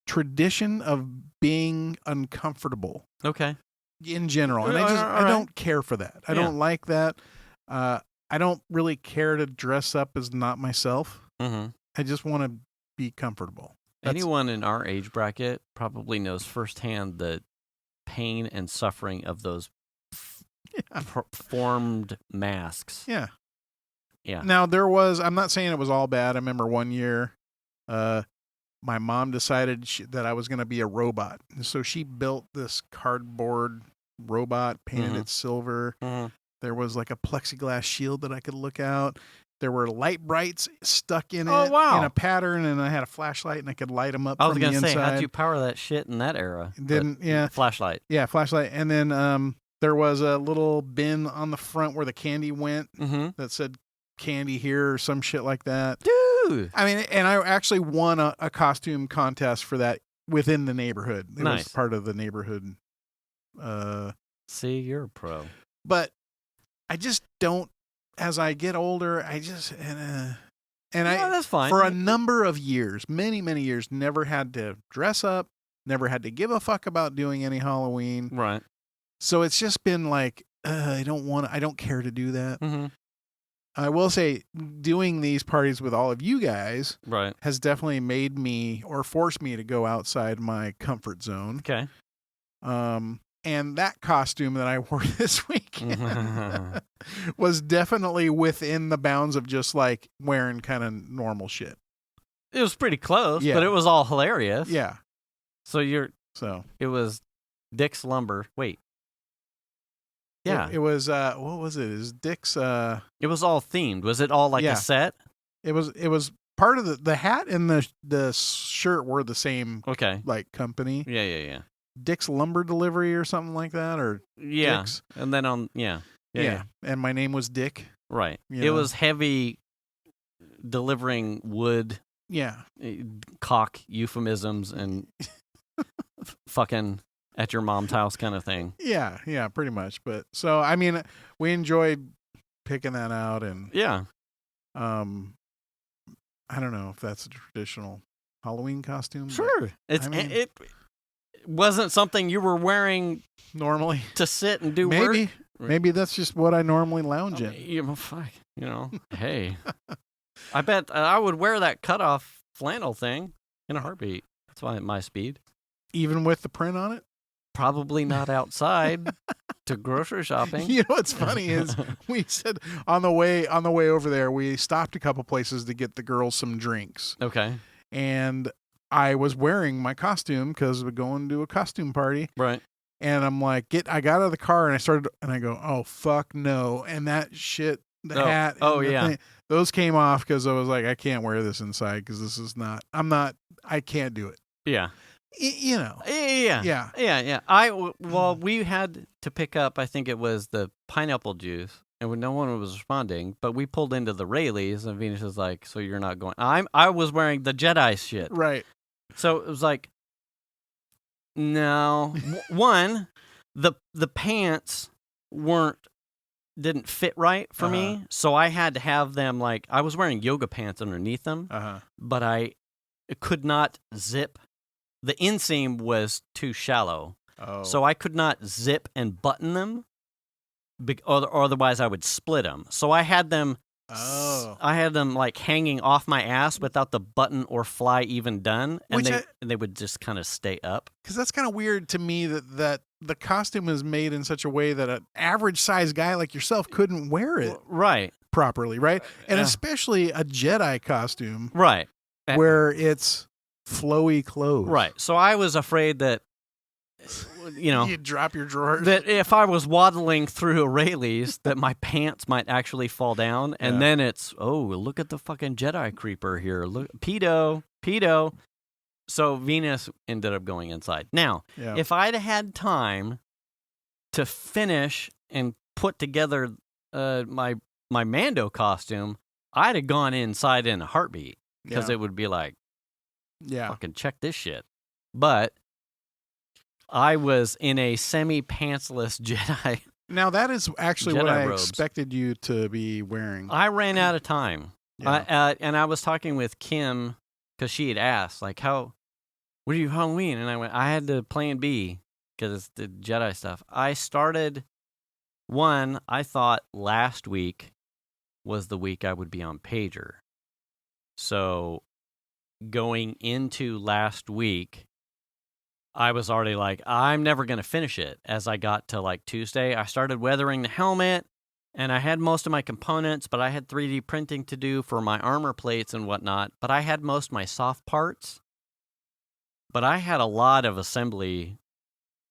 tradition of being uncomfortable. Okay. In general. And I don't care for that. I don't like that. I don't really care to dress up as not myself. I just want to be comfortable. Anyone in our age bracket probably knows firsthand the pain and suffering of those formed masks. Yeah. Yeah. Now I'm not saying it was all bad. I remember one year, my mom decided that I was going to be a robot. So she built this cardboard robot, painted it silver. There was like a plexiglass shield that I could look out. There were light brights stuck in it in a pattern, and I had a flashlight, and I could light them up from the inside. I was going to say, how'd you power that shit in that era? Flashlight. Yeah, flashlight. And then there was a little bin on the front where the candy went that said candy here or some shit like that. Dude! I mean, and I actually won a costume contest for that within the neighborhood. It was part of the neighborhood. See, you're a pro. But I just don't. As I get older, that's fine. For a number of years, many, many years, never had to dress up, never had to give a fuck about doing any Halloween. Right. So it's just been like, I don't care to do that. I will say doing these parties with all of you guys has definitely made me or forced me to go outside my comfort zone. Okay. And that costume that I wore this week was definitely within the bounds of just like wearing kind of normal shit. It was pretty close, but it was all hilarious. Yeah. So it was Dick's Lumber. Wait. Yeah. It was what was it? It was Dick's It was all themed. Was it all like a set? It was part of the hat and the shirt were the same like company. Yeah. Dick's Lumber Delivery or something like that, or Dick's. And then yeah. And my name was Dick. Right. It was heavy delivering wood. Yeah. Cock euphemisms and fucking at your mom's house kind of thing. Yeah, pretty much. But so I mean, we enjoyed picking that out, and I don't know if that's a traditional Halloween costume. Sure, it wasn't something you were wearing normally to sit and do work. Maybe that's just what I normally lounge in. Hey, I bet I would wear that cutoff flannel thing in a heartbeat. That's why at my speed. Even with the print on it? Probably not outside to grocery shopping. You know what's funny is we said on the way over there, we stopped a couple places to get the girls some drinks. Okay. And I was wearing my costume because we're going to a costume party. Right. And I'm like, I got out of the car and I go, oh, fuck no. And that shit, hat. Thing, those came off because I was like, I can't wear this inside because this is not, I can't do it. Yeah. You know. Yeah. We had to pick up, I think it was the pineapple juice. And no one was responding, but we pulled into the Rayleighs, and Venus was like, so you're not going. I was wearing the Jedi shit. Right. So it was like, no. One, the pants didn't fit right for me, so I had to have them like, I was wearing yoga pants underneath them, but I could not zip. The inseam was too shallow, so I could not zip and button them. Or otherwise I would split them. So I had them like hanging off my ass without the button or fly even done, and they would just kind of stay up. Because that's kind of weird to me that the costume is made in such a way that an average size guy like yourself couldn't wear it properly, right? And especially a Jedi costume, right, where it's flowy clothes, right. So I was afraid that. You'd drop your drawers. That if I was waddling through a Rayleigh's, that my pants might actually fall down, and then it's look at the fucking Jedi creeper here, look, pedo. So Venus ended up going inside. Now, if I'd had time to finish and put together my Mando costume, I'd have gone inside in a heartbeat because it would be like, fucking check this shit, but. I was in a semi-pantsless Jedi. Now, that is actually Jedi what I robes. expected you to be wearing. I ran out of time. And I was talking with Kim because she had asked, like, what are you Halloween? And I went, I had the plan B because it's the Jedi stuff. I thought last week was the week I would be on Pager. So going into last week, I was already like, I'm never going to finish it. As I got to like Tuesday, I started weathering the helmet, and I had most of my components, but I had 3D printing to do for my armor plates and whatnot. But I had most of my soft parts. But I had a lot of assembly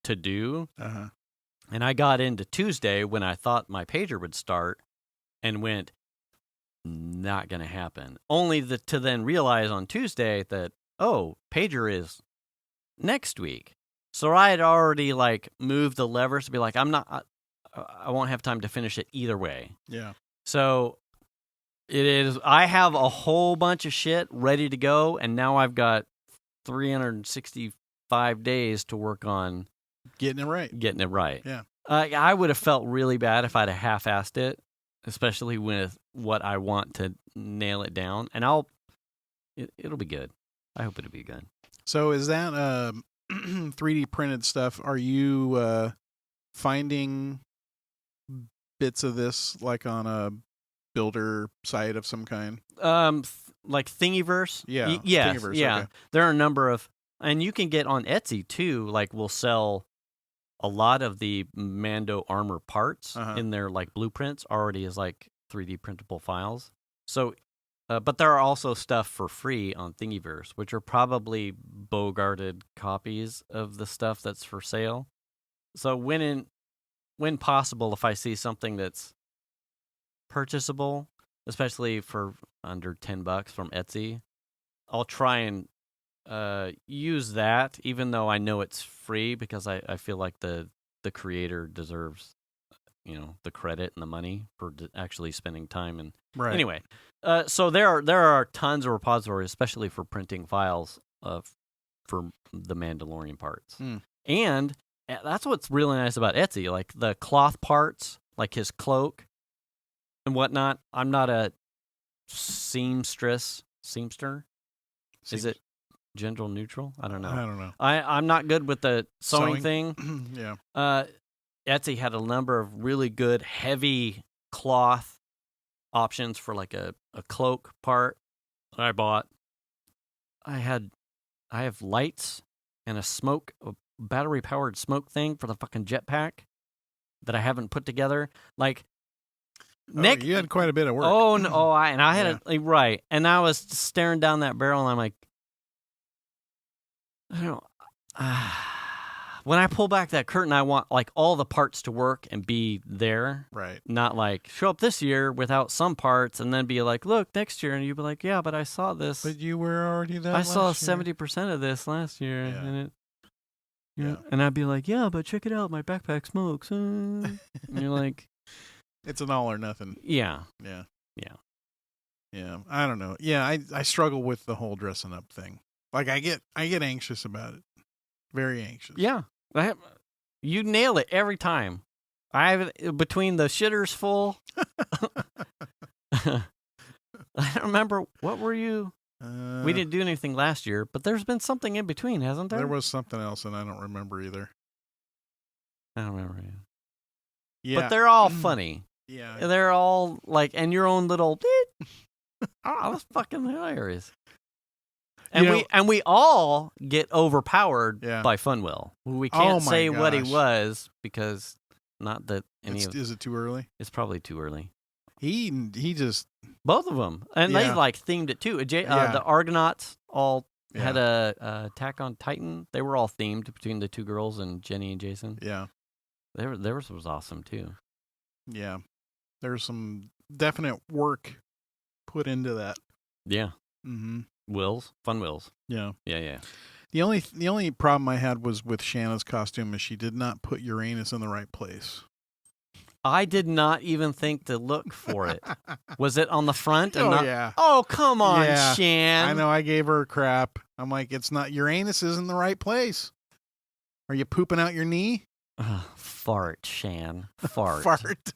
to do. Uh-huh. And I got into Tuesday when I thought my pager would start and went, not going to happen. Only to then realize on Tuesday that, oh, pager is next week. So I had already like moved the levers to be like, I won't have time to finish it either way. Yeah. So I have a whole bunch of shit ready to go, and now I've got 365 days to work on Getting it right. Yeah. Yeah. I would have felt really bad if I'd have half-assed it, especially with what I want to nail it down. And it'll be good. I hope it'll be good. So is that 3D printed stuff? Are you finding bits of this like on a builder site of some kind? Like Thingiverse? Yeah. Yes. Thingiverse, Yeah. okay. There are a number of, and you can get on Etsy too. Like we'll sell a lot of the Mando armor parts in their like blueprints already as like 3D printable files. So, but there are also stuff for free on Thingiverse, which are probably bogarted copies of the stuff that's for sale. So when possible, if I see something that's purchasable, especially for under $10 from Etsy, I'll try and use that, even though I know it's free, because I feel like the creator deserves, the credit and the money for actually spending time. And Right. Anyway, so there are tons of repositories, especially for printing files for the Mandalorian parts. And that's what's really nice about Etsy, like the cloth parts, like his cloak and whatnot. I'm not a seamster. Is it gender neutral? I don't know. I'm not good with the sewing thing. Yeah. Etsy had a number of really good heavy cloth options for like a cloak part that I bought. I have lights and a battery powered smoke thing for the fucking jetpack that I haven't put together. Like Nick, you had quite a bit of work. Oh no! I had it right, and I was staring down that barrel, and I'm like, I don't know. When I pull back that curtain, I want like all the parts to work and be there. Right. Not like show up this year without some parts and then be like, look, next year. And you'd be like, yeah, but I saw this. But you were already there. I saw 70% of this last year. Yeah. And and I'd be like, yeah, but check it out. My backpack smokes. And you're like. It's an all or nothing. Yeah. Yeah. Yeah. Yeah. I don't know. Yeah, I struggle with the whole dressing up thing. Like I get anxious about it. Very anxious. Yeah. You nail it every time. I have it between the shitters full. I don't remember. What were you? We didn't do anything last year, but there's been something in between, hasn't there? There was something else, and I don't remember either. I don't remember either. Yeah. But they're all funny. Yeah. They're all like, and your own little, oh, that's fucking hilarious. And we all get overpowered by Funwell. We can't say what he was because not that any of is it too early? It's probably too early. He just both of them, and they like themed it too. The Argonauts all had a Attack on Titan. They were all themed between the two girls and Jenny and Jason. Yeah, theirs was awesome too. Yeah, there's some definite work put into that. Yeah. Mm-hmm. Fun Wills. Yeah. Yeah. The only problem I had was with Shanna's costume is she did not put Uranus in the right place. I did not even think to look for it. Was it on the front? Yeah. Oh, come on, Shan. I know. I gave her crap. I'm like, it's not, Uranus is in the right place. Are you pooping out your knee? Fart, Shan. Fart. Fart.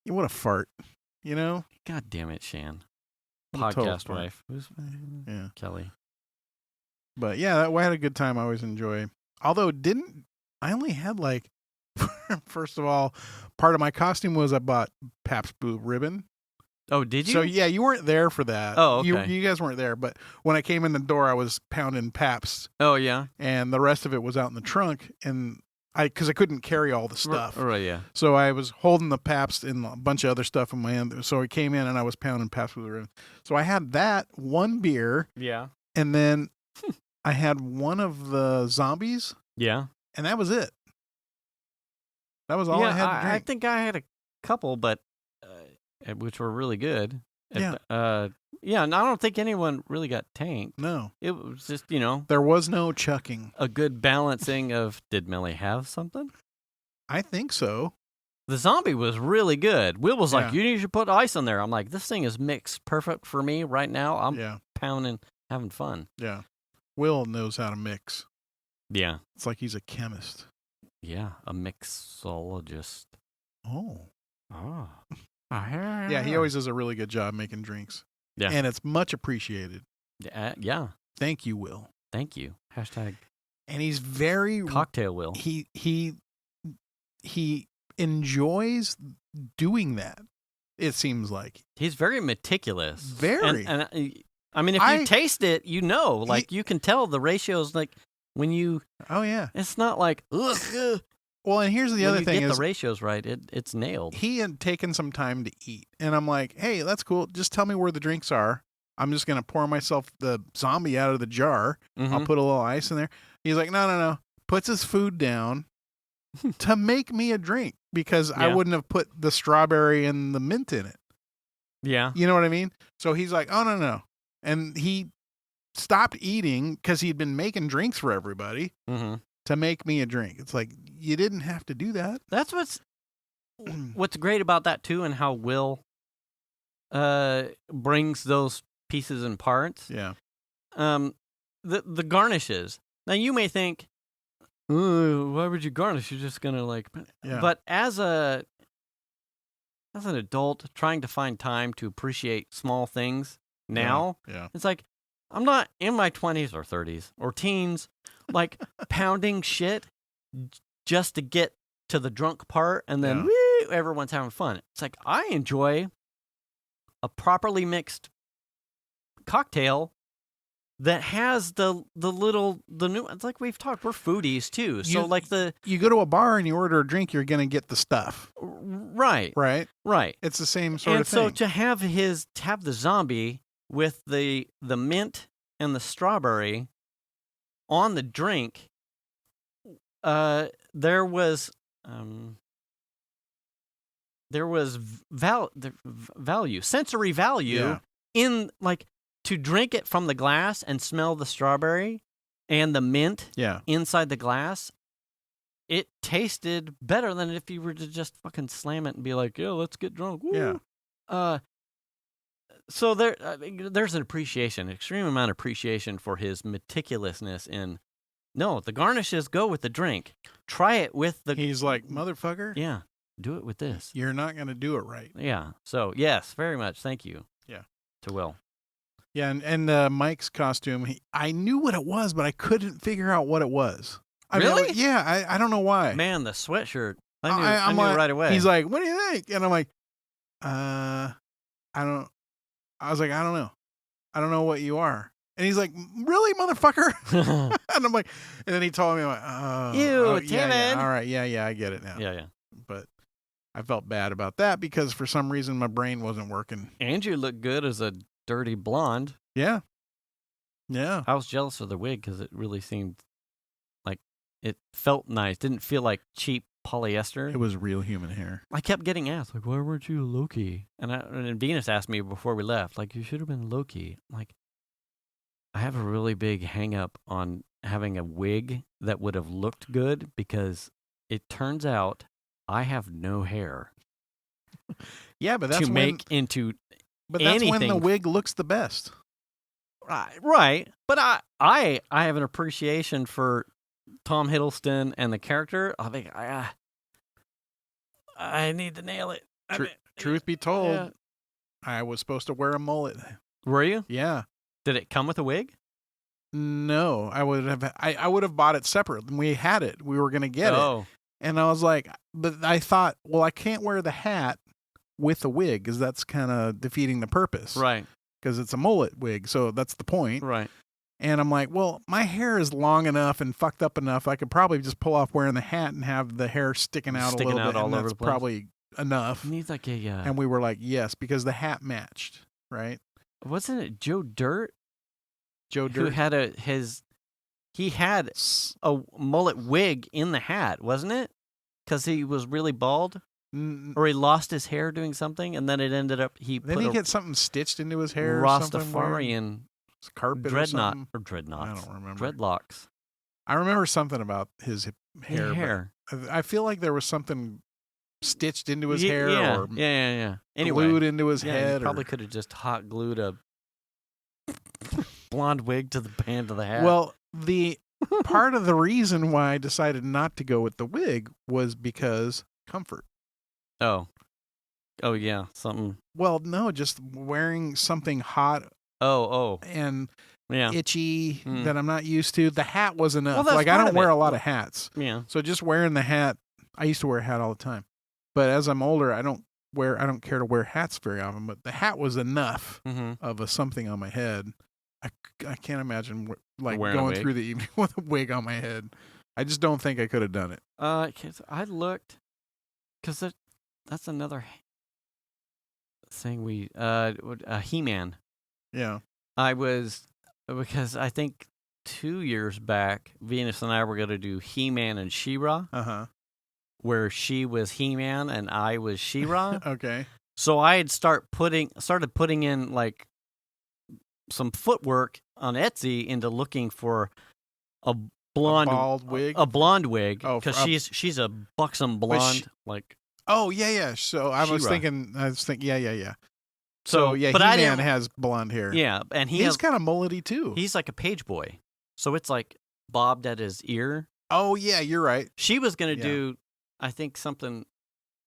What a fart. God damn it, Shan. What a Podcast wife. Who's Kelly? But yeah, I had a good time. I always enjoy. Although I only had like, first of all, part of my costume was I bought Pabst Blue Ribbon. Oh, did you? So yeah, you weren't there for that. Oh, okay. You guys weren't there, but when I came in the door, I was pounding Pabst, Oh, yeah. and the rest of it was out in the trunk, and because I couldn't carry all the stuff. Right, yeah. So I was holding the Pabst and a bunch of other stuff in my hand. So I came in and I was pounding Pabst with her. So I had that one beer, Yeah. and then I had one of the zombies, Yeah. and that was it. That was all I had to drink. I think I had a couple, but which were really good. Yeah. Yeah, and I don't think anyone really got tanked. No. It was just, There was no chucking. a good balancing of, did Millie have something? I think so. The zombie was really good. Will was like, Yeah. you need to put ice in there. I'm like, this thing is mixed perfect for me right now. I'm pounding, having fun. Yeah. Will knows how to mix. Yeah. It's like he's a chemist. Yeah, a mixologist. Oh. Oh. Yeah, he always does a really good job making drinks. Yeah. And it's much appreciated. Yeah. Thank you, Will. Thank you. Hashtag And he's very cocktail Will. He enjoys doing that. It seems like. He's very meticulous. Very. And I mean, if you taste it, like you can tell the ratios. Like when you. Oh yeah. It's not like ugh. Well, and here's the other thing: get is the ratios right, it's nailed. He had taken some time to eat, and I'm like, "Hey, that's cool. Just tell me where the drinks are. I'm just gonna pour myself the zombie out of the jar. Mm-hmm. I'll put a little ice in there." He's like, "No." Puts his food down to make me a drink because I wouldn't have put the strawberry and the mint in it. Yeah, you know what I mean. So he's like, "Oh no," and he stopped eating because he'd been making drinks for everybody. Mm-hmm. To make me a drink. It's like, you didn't have to do that. That's what's great about that too, and how Will brings those pieces and parts. Yeah. The garnishes. Now you may think, why would you garnish? You're just gonna but as an adult trying to find time to appreciate small things now, it's like I'm not in my 20s or 30s or teens, like pounding shit just to get to the drunk part and then woo, everyone's having fun. It's like I enjoy a properly mixed cocktail that has the new. It's like we've talked. We're foodies too, so you go to a bar and you order a drink, you're gonna get the stuff. Right. It's the same sort of thing. And so to have the zombie with the mint and the strawberry on the drink, there was sensory value in like to drink it from the glass and smell the strawberry and the mint inside the glass. It tasted better than if you were to just fucking slam it and be like, "Yo, let's get drunk." Woo. Yeah. So there's an appreciation, an extreme amount of appreciation for his meticulousness in. No, the garnishes go with the drink. Try it with the. He's like, motherfucker. Yeah, do it with this. You're not gonna do it right. Yeah. So yes, very much. Thank you. Yeah. To Will. Yeah, and Mike's costume. I knew what it was, but I couldn't figure out what it was. Really? I don't know why. Man, the sweatshirt. I knew right away. He's like, "What do you think?" And I'm like, I don't. I was like, I don't know. I don't know what you are. And he's like, "Really, motherfucker?" And I'm like, and then he told me, I'm like, "Oh, timid." Yeah, all right, yeah, I get it now. Yeah. But I felt bad about that because for some reason my brain wasn't working. And you look good as a dirty blonde. Yeah. I was jealous of the wig because it really seemed like it felt nice. Didn't feel like cheap polyester. It was real human hair. I kept getting asked, like, "Why weren't you Loki?" And Venus asked me before we left, like, "You should have been Loki." I'm like, I have a really big hang up on having a wig that would have looked good because it turns out I have no hair. Yeah, but that's into But that's anything. when the wig looks the best. Right. But I have an appreciation for Tom Hiddleston and the character. I think I need to nail it. Truth be told, I was supposed to wear a mullet. Were you? Yeah. Did it come with a wig? No, I would have bought it separate. We had it. We were going to get it. And I was like, but I thought, well, I can't wear the hat with a wig, because that's kind of defeating the purpose. Right. Because it's a mullet wig, so that's the point. Right. And I'm like, well, my hair is long enough and fucked up enough. I could probably just pull off wearing the hat and have the hair sticking out a little bit. all and over that's the place. probably enough. Needs like a. And we were like, yes, because the hat matched, right? Wasn't it Joe Dirt? Joe Who Dirt. had he had a mullet wig in the hat, wasn't it? Because he was really bald, or he lost his hair doing something, and then it ended up Didn't he get something stitched into his hair? Or something Rastafarian carpet dreadnought or dreadnoughts. I don't remember. Dreadlocks. I remember something about his hair. But I feel like there was something stitched into his hair or Anyway, glued into his head. He probably could have just hot glued a blonde wig to the band of the hat. Well, the part of the reason why I decided not to go with the wig was because comfort. Oh yeah, something. Well, no, just wearing something hot. And itchy that I'm not used to. The hat was enough. Well, like I don't wear a lot of hats. Yeah. So just wearing the hat, I used to wear a hat all the time. But as I'm older, I don't care to wear hats very often, but the hat was enough of a something on my head. I can't imagine going through the evening with a wig on my head. I just don't think I could have done it. I looked, because that's another thing He-Man. Yeah. Because I think 2 years back, Venus and I were going to do He-Man and She-Ra, where she was He-Man and I was She-Ra. Okay. So I had started putting in like some footwork on Etsy into looking for a bald wig, a blonde wig, because Oh, she's a buxom blonde, Oh yeah. So I was She-Ra. thinking, yeah. So yeah, but He-Man has blonde hair. Yeah, and he's kind of mullety too. He's like a page boy, so it's like bobbed at his ear. Oh yeah, you're right. She was gonna do, I think, something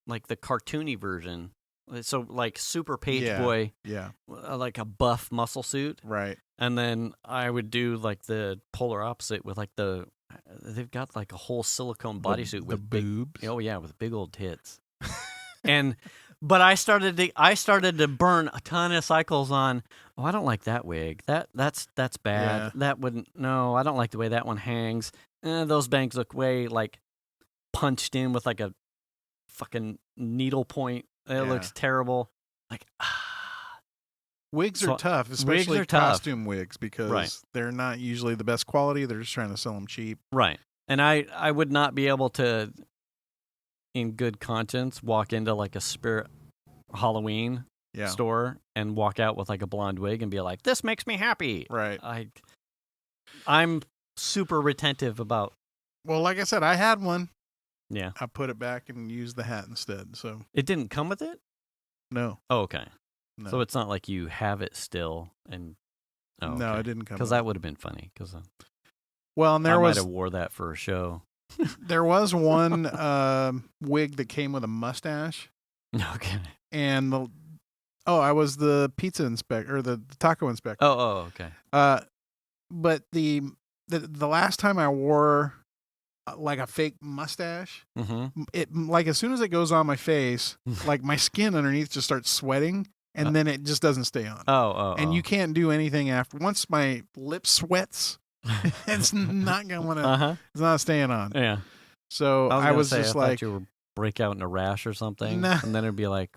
like the cartoony version. So like super page boy, like a buff muscle suit, right? And then I would do like the polar opposite with like they've got like a whole silicone bodysuit with boobs. With big old tits. But I started to burn a ton of cycles on. Oh, I don't like that wig. That's bad. Yeah. That wouldn't. No, I don't like the way that one hangs. Those bangs look way like punched in with like a fucking needle point. It looks terrible. Like wigs are tough, especially wigs are costume wigs, because they're not usually the best quality. They're just trying to sell them cheap. Right. And I would not be able to, in good conscience, walk into like a Spirit Halloween store and walk out with like a blonde wig and be like, this makes me happy. Right. I'm super retentive about. Well, like I said, I had one. Yeah. I put it back and used the hat instead. So it didn't come with it? No. Oh, okay. No. So it's not like you have it still and. Oh, no, okay. it didn't come. Because that would have been funny. Because and I might have wore that for a show. There was one wig that came with a mustache. Okay. And I was the pizza inspector, or the taco inspector. Oh, okay. But the last time I wore like a fake mustache, it like as soon as it goes on my face, like my skin underneath just starts sweating, and then it just doesn't stay on. And you can't do anything after. Once my lip sweats, it's not gonna. It's not staying on. Yeah. So I was just like, you would break out in a rash or something, Nah. and then it'd be like,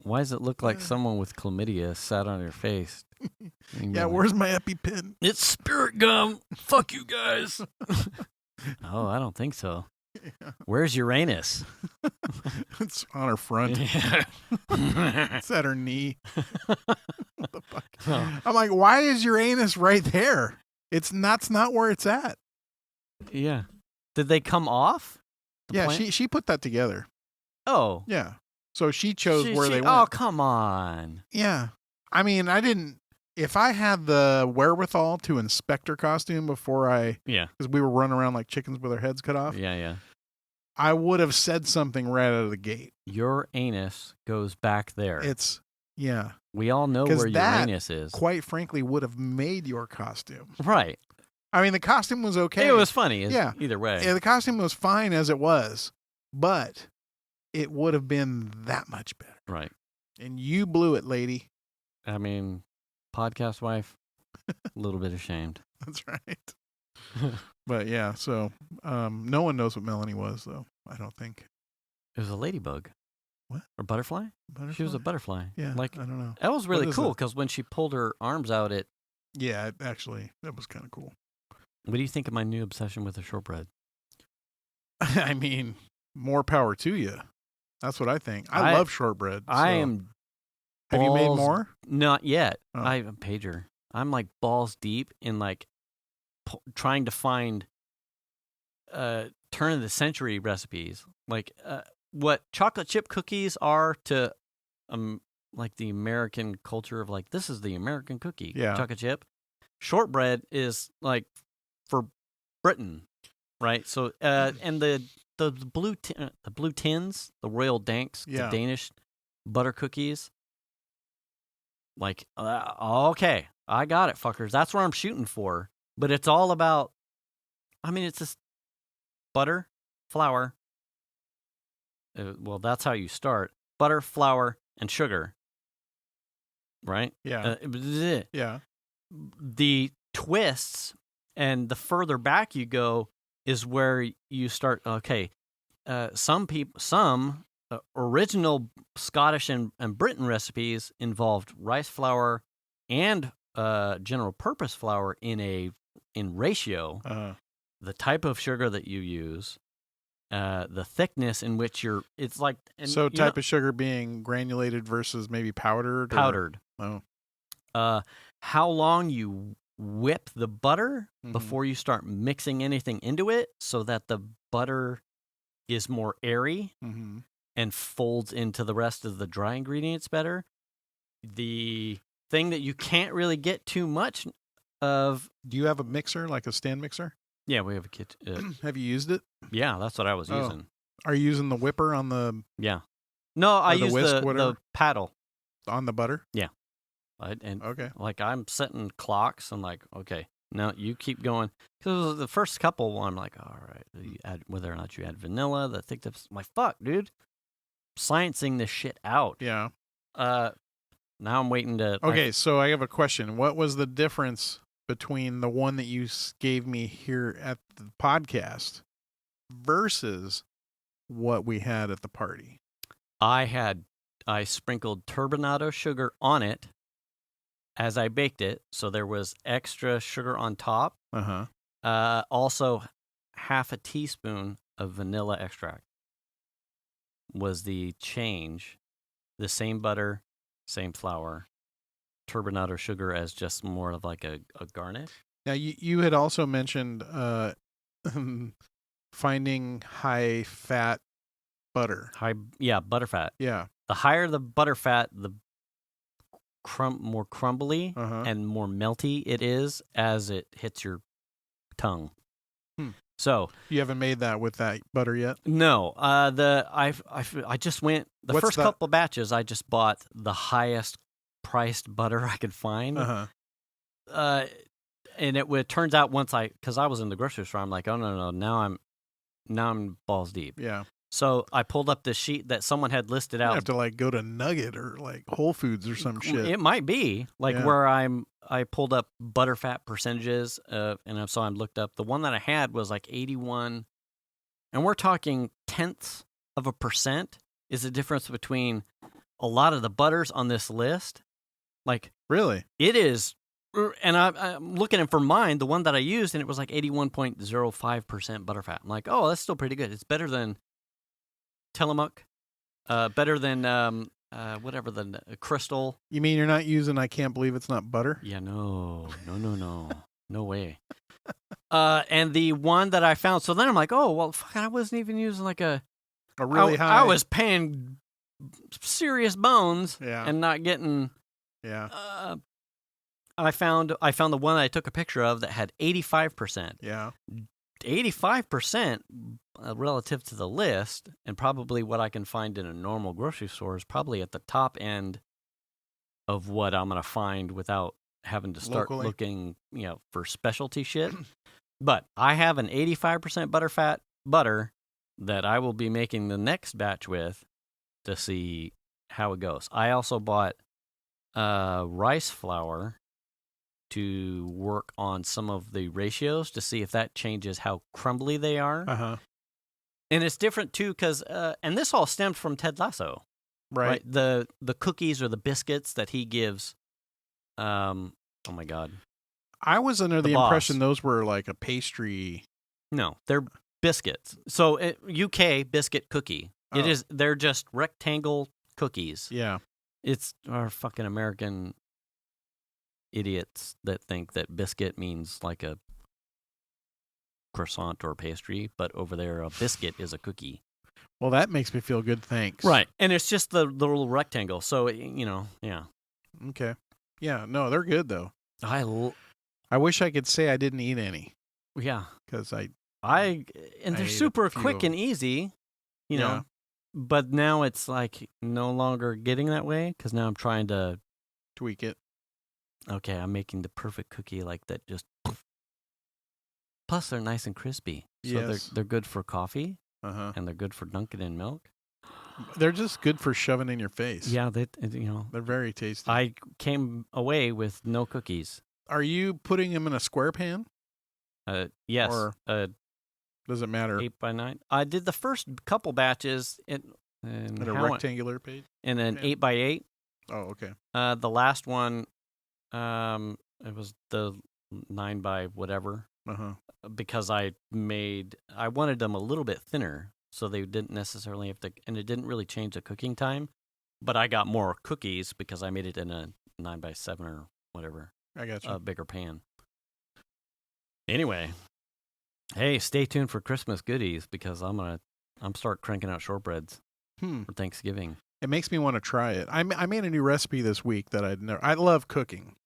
why does it look like someone with chlamydia sat on your face? Yeah, where's my EpiPen? It's spirit gum. Fuck you guys. Oh, I don't think so. Yeah. Where's Uranus? It's on her front. Yeah. It's at her knee. What the fuck? Oh. I'm like, why is Uranus right there? That's not where it's at. Yeah. Did they come off? Yeah, she put that together. Oh. Yeah. So she chose where they went. Oh, come on. Yeah. I mean, I didn't. If I had the wherewithal to inspect her costume before because we were running around like chickens with our heads cut off. Yeah. I would have said something right out of the gate. Your anus goes back there. Yeah. We all know where Uranus is. Quite frankly, would have made your costume. Right. I mean, the costume was okay. It was funny. Either way. Yeah, the costume was fine as it was, but it would have been that much better. Right. And you blew it, lady. I mean, podcast wife, a little bit ashamed. That's right. But yeah, so no one knows what Melanie was, though, I don't think. It was a ladybug. What? Or butterfly? Butterfly? She was a butterfly. Yeah, like, I don't know. That was really What is cool that? because when she pulled her arms out, Yeah, actually, that was kind of cool. What do you think of my new obsession with the shortbread? I mean, more power to you. That's what I think. I love shortbread. I so. am. Have you made balls- more? Not yet. Oh. I'm pager. I'm like balls deep in like trying to find turn of the century recipes, like what chocolate chip cookies are to like the American culture of like this is the American cookie, Yeah. chocolate chip. Shortbread is like for Britain, right? So and the blue tins, the Royal Danks, Yeah. the Danish butter cookies. Like, okay, I got it, fuckers. That's where I'm shooting for. But it's all about, I mean, it's just butter, flour. Well, that's how you start. Butter, flour, and sugar. Right? Yeah. Yeah. The twists and the further back you go is where you start, okay, some original Scottish and Britain recipes involved rice flour and general purpose flour in ratio. The type of sugar that you use, the thickness in which it's like. And so type of sugar being granulated versus maybe powdered? Powdered. Oh. How long you whip the butter Mhm. before you start mixing anything into it so that the butter is more airy. Mm-hmm. And folds into the rest of the dry ingredients better. The thing that you can't really get too much of. Do you have a mixer, like a stand mixer? Yeah, we have a kit. Have you used it? Yeah, that's what I was using. Are you using the whipper on the Yeah. No, I use whisk, the whatever? paddle. On the butter? Yeah. And Okay. like I'm setting clocks and like, okay, now you keep going. Because the first couple, I'm like, all right, you add, whether or not you add vanilla, the thick tips. I'm like, fuck, dude. Sciencing this shit out. Yeah. Now I'm waiting to. Okay, so I have a question. What was the difference between the one that you gave me here at the podcast versus what we had at the party? I sprinkled turbinado sugar on it as I baked it, so there was extra sugar on top. Also, half a teaspoon of vanilla extract was the change. The same butter, same flour, turbinado sugar as just more of like a garnish. Now, you had also mentioned finding high-fat butter. Butter fat. Yeah. The higher the butter fat, the more crumbly and more melty it is as it hits your tongue. So you haven't made that with that butter yet? No. I just went first couple batches. I just bought the highest priced butter I could find. And it turns out because I was in the grocery store, I'm like, oh no, now I'm balls deep. Yeah. So I pulled up this sheet that someone had listed out. You have to like go to Nugget or like Whole Foods or some shit. It might be where I pulled up butterfat percentages and so I looked up. The one that I had was like 81, and we're talking tenths of a percent is the difference between a lot of the butters on this list. Like really, it is. And I'm looking for mine, the one that I used, and it was like 81.05% butterfat. I'm like, oh, that's still pretty good. It's better than Tillamook, better than whatever the Crystal. You mean you're not using I can't believe it's not butter? Yeah, no way. And the one that I found, so then I'm like, oh well, fuck, I wasn't even using like a really high. I was paying serious bones, and not getting. Yeah. I found the one that I took a picture of that had 85%. Yeah. 85% relative to the list, and probably what I can find in a normal grocery store is probably at the top end of what I'm going to find without having to start looking, for specialty shit. But I have an 85% butterfat butter that I will be making the next batch with to see how it goes. I also bought rice flour to work on some of the ratios to see if that changes how crumbly they are. Uh-huh. And it's different, too, because, and this all stemmed from Ted Lasso. Right. The cookies or the biscuits that he gives, oh my God. I was under the boss. impression those were like a pastry. No, they're biscuits. So UK biscuit cookie. Oh. They're just rectangle cookies. Yeah. It's our fucking American idiots that think that biscuit means like a croissant or pastry, but over there a biscuit is a cookie. Well, that makes me feel good, thanks. Right. And it's just the little rectangle. So, yeah. Okay. Yeah, no, they're good, though. I wish I could say I didn't eat any. Yeah. Because and I they're ate super a few quick of 'em. and easy, you Yeah. know. But now it's like no longer getting that way because now I'm trying to tweak it. Okay, I'm making the perfect cookie like that. Just plus they're nice and crispy, so Yes. they're good for coffee Uh-huh. and they're good for dunking in milk. They're just good for shoving in your face. Yeah, they're very tasty. I came away with no cookies. Are you putting them in a square pan? Yes. Or does it matter? 8x9. I did the first couple batches in a rectangular page? And then pan? 8x8. Oh, okay. The last one, it was the 9 by whatever. Uh-huh. Because I wanted them a little bit thinner, so they didn't necessarily have to, and it didn't really change the cooking time. But I got more cookies because I made it in a 9x7 or whatever. I got you. A bigger pan. Anyway, hey, stay tuned for Christmas goodies because I'm start cranking out shortbreads for Thanksgiving. It makes me want to try it. I made a new recipe this week that I love cooking.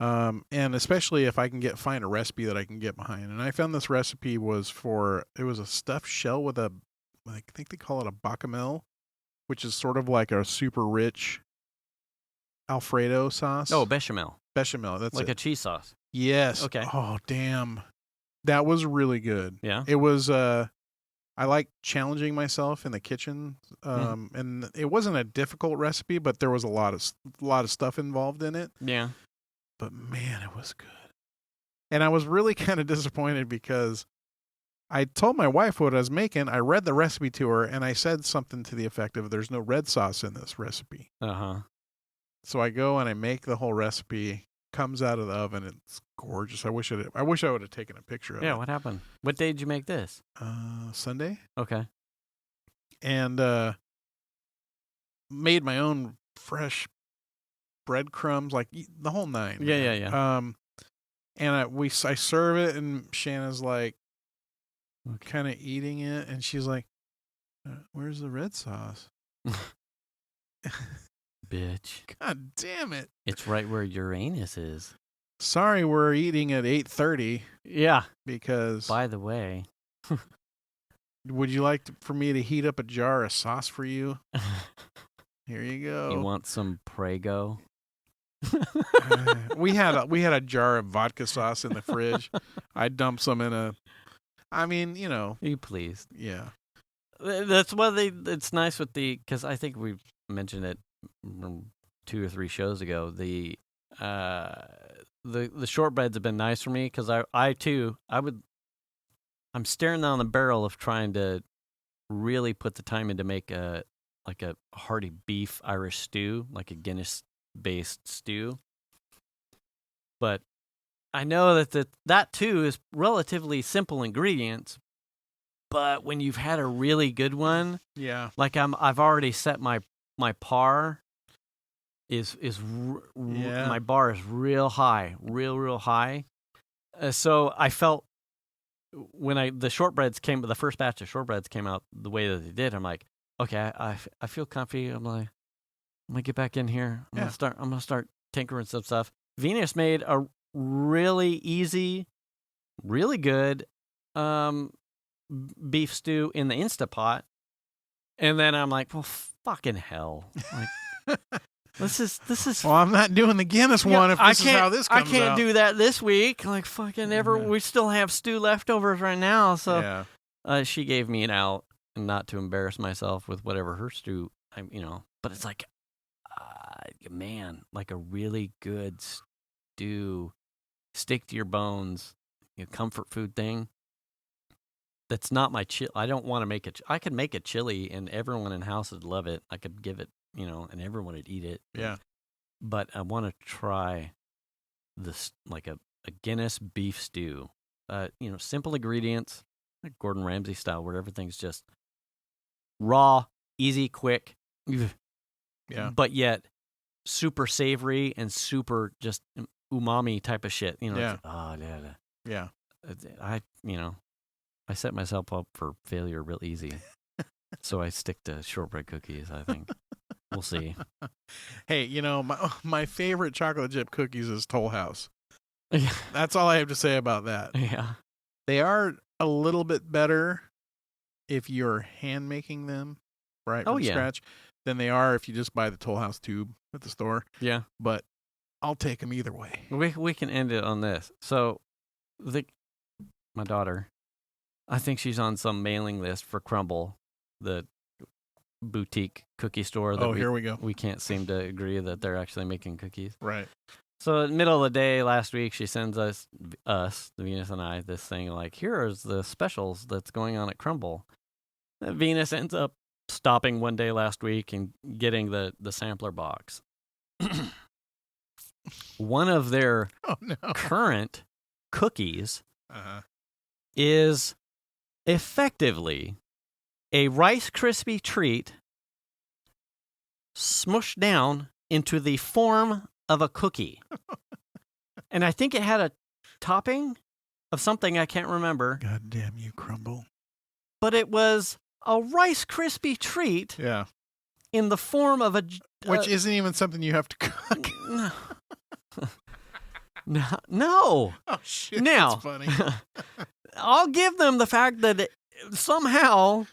And especially if I can find a recipe that I can get behind. And I found this recipe it was a stuffed shell with I think they call it a bechamel, which is sort of like a super rich Alfredo sauce. Oh, bechamel. Bechamel, that's like it. a cheese sauce. Yes. Okay. Oh, damn. That was really good. Yeah. It was, I like challenging myself in the kitchen. And it wasn't a difficult recipe, but there was a lot of stuff involved in it. Yeah. But man, it was good. And I was really kind of disappointed because I told my wife what I was making. I read the recipe to her and I said something to the effect of there's no red sauce in this recipe. Uh-huh. So I go and I make the whole recipe. Comes out of the oven. It's gorgeous. I wish I would have taken a picture of it. Yeah, what happened? What day did you make this? Sunday. Okay. And made my own fresh breadcrumbs, like the whole nine. Yeah. And I serve it, and Shanna's like, kind of eating it, and she's like, "Where's the red sauce?" Bitch. God damn it! It's right where Uranus is. Sorry, we're eating at 8:30. Yeah. Because. By the way. Would you like for me to heat up a jar of sauce for you? Here you go. You want some Prego? We had a jar of vodka sauce in the fridge. I dumped some in a. I mean, You pleased. Yeah. That's why it's nice with because I think we mentioned it 2 or 3 shows ago. The shortbreads have been nice for me because I'm staring down the barrel of trying to really put the time in to make a hearty beef Irish stew, like a Guinness-based stew. But I know that too is relatively simple ingredients. But when you've had a really good one, yeah, like I've already set my par my bar is real high, real high. So I felt when the first batch of shortbreads came out the way that they did, I'm like, okay, I feel comfy. I'm gonna get back in here. I'm gonna start tinkering some stuff. Venus made a really easy, really good beef stew in the Instapot, and then I'm like, well, fucking hell, like. This is. Well, I'm not doing the Guinness one if this is how this comes out. I can't do that this week. Like fucking ever. We still have stew leftovers right now. So she gave me an out, and not to embarrass myself with whatever her stew, but it's like, man, like a really good stew, stick to your bones, comfort food thing. That's not my I don't want to make it. I could make a chili and everyone in the house would love it. I could give it, and everyone would eat it. Yeah. But I want to try this, like a Guinness beef stew. Simple ingredients, like Gordon Ramsay style, where everything's just raw, easy, quick. Yeah. But yet super savory and super just umami type of shit. Yeah. Yeah. Yeah. I set myself up for failure real easy. So I stick to shortbread cookies, I think. We'll see. Hey, my favorite chocolate chip cookies is Toll House. Yeah. That's all I have to say about that. Yeah. They are a little bit better if you're hand making them, right, from scratch, than they are if you just buy the Toll House tube at the store. Yeah. But I'll take them either way. We can end it on this. So, my daughter, I think she's on some mailing list for Crumble, the boutique cookie store. Here we go. We can't seem to agree that they're actually making cookies. Right. So in the middle of the day last week, she sends us, Venus and I, this thing like, here is the specials that's going on at Crumble. Venus ends up stopping one day last week and getting the sampler box. One of their current cookies is effectively a Rice Krispie treat smushed down into the form of a cookie. And I think it had a topping of something I can't remember. God damn you, Crumble. But it was a Rice Krispie treat in the form of a... Which isn't even something you have to cook. No. Oh, shit, now, that's funny. I'll give them the fact that somehow,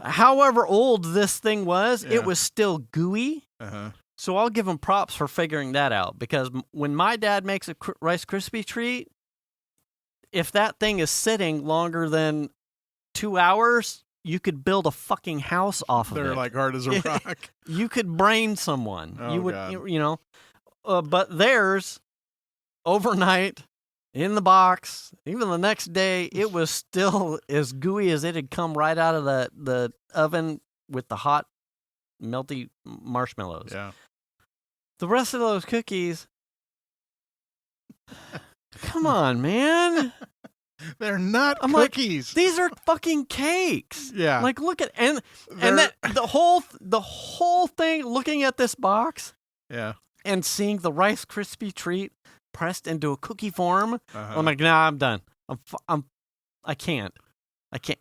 however old this thing was, it was still gooey. So I'll give them props for figuring that out. Because when my dad makes a Rice Krispie treat, if that thing is sitting longer than 2 hours, you could build a fucking house off of it. They're like hard as a rock. You could brain someone. Oh, you would, God. But theirs, overnight, in the box, even the next day, it was still as gooey as it had come right out of the oven with the hot, melty marshmallows. Yeah. The rest of those cookies, come on, man. They're not I'm cookies. Like, these are fucking cakes. Yeah. Like, look at and that the whole thing. Looking at this box. Yeah. And seeing the Rice Krispie treat pressed into a cookie form. I'm like, nah, I'm done. I can't.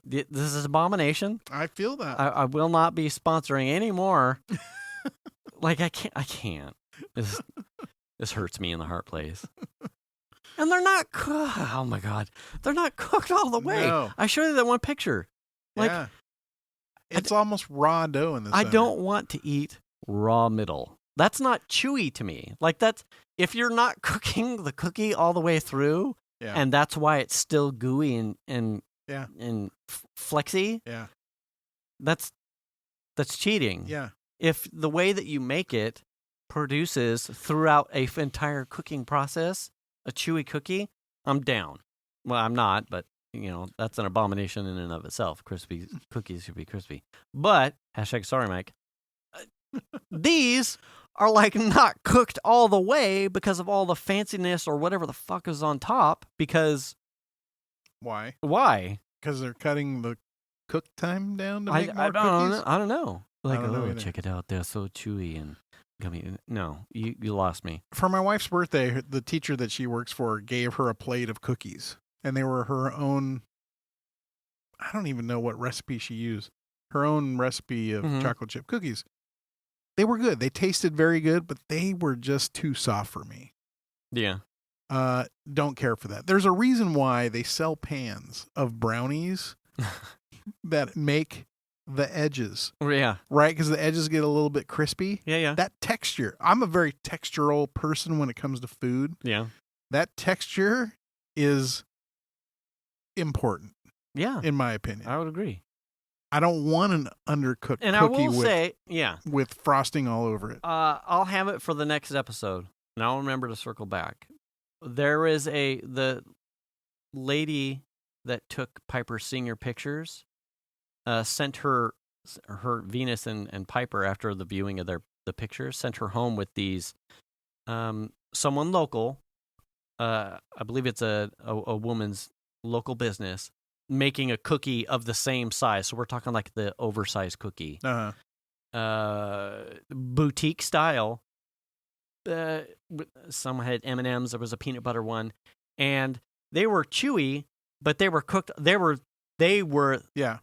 This is abomination. I feel that. I will not be sponsoring anymore. Like, I can't. This hurts me in the heart place. And they're not cooked. Oh my God. They're not cooked all the way. No. I showed you that one picture. Like, yeah. It's almost raw dough in the center. I don't want to eat raw middle. That's not chewy to me. Like, that's, if you're not cooking the cookie all the way through, and that's why it's still gooey and flexy. Yeah. That's cheating. Yeah. If the way that you make it produces throughout a entire cooking process a chewy cookie, I'm down. Well, I'm not, but that's an abomination in and of itself. Crispy cookies should be crispy. But #sorry, Mike. These are like not cooked all the way because of all the fanciness or whatever the fuck is on top. Because why? Because they're cutting the cook time down to make more cookies? I don't know. Like, I don't know check it out. They're so chewy and gummy. No, you lost me. For my wife's birthday, the teacher that she works for gave her a plate of cookies. And they were her own, I don't even know what recipe she used. Her own recipe of chocolate chip cookies. They were good. They tasted very good, but they were just too soft for me. Yeah. Don't care for that. There's a reason why they sell pans of brownies that make the edges. Yeah. Right? Because the edges get a little bit crispy. Yeah. That texture. I'm a very textural person when it comes to food. Yeah. That texture is important. Yeah. In my opinion. I would agree. I don't want an undercooked And cookie I will say, yeah, with frosting all over it. I'll have it for the next episode, and I'll remember to circle back. There is the lady that took Piper Singer pictures, sent her Venus and Piper after the viewing of the pictures, sent her home with these. Someone local, I believe it's a woman's local business, making a cookie of the same size. So we're talking like the oversized cookie, boutique style. Some had M&Ms. There was a peanut butter one, and they were chewy, but they were cooked. They were. Yeah.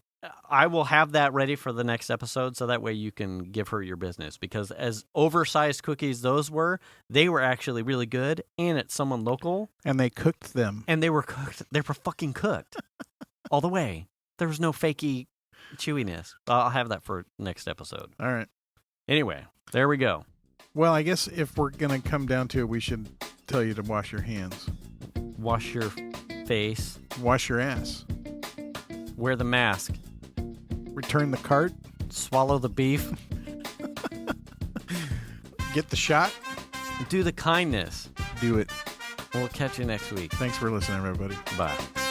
I will have that ready for the next episode, so that way you can give her your business. Because as oversized cookies those were, they were actually really good, and it's someone local. And they cooked them. And they were cooked. They were fucking cooked all the way. There was no fakey chewiness. I'll have that for next episode. All right. Anyway, there we go. Well, I guess if we're going to come down to it, we should tell you to wash your hands. Wash your face. Wash your ass. Wear the mask. Return the cart. Swallow the beef. Get the shot. Do the kindness. Do it. We'll catch you next week. Thanks for listening, everybody. Bye.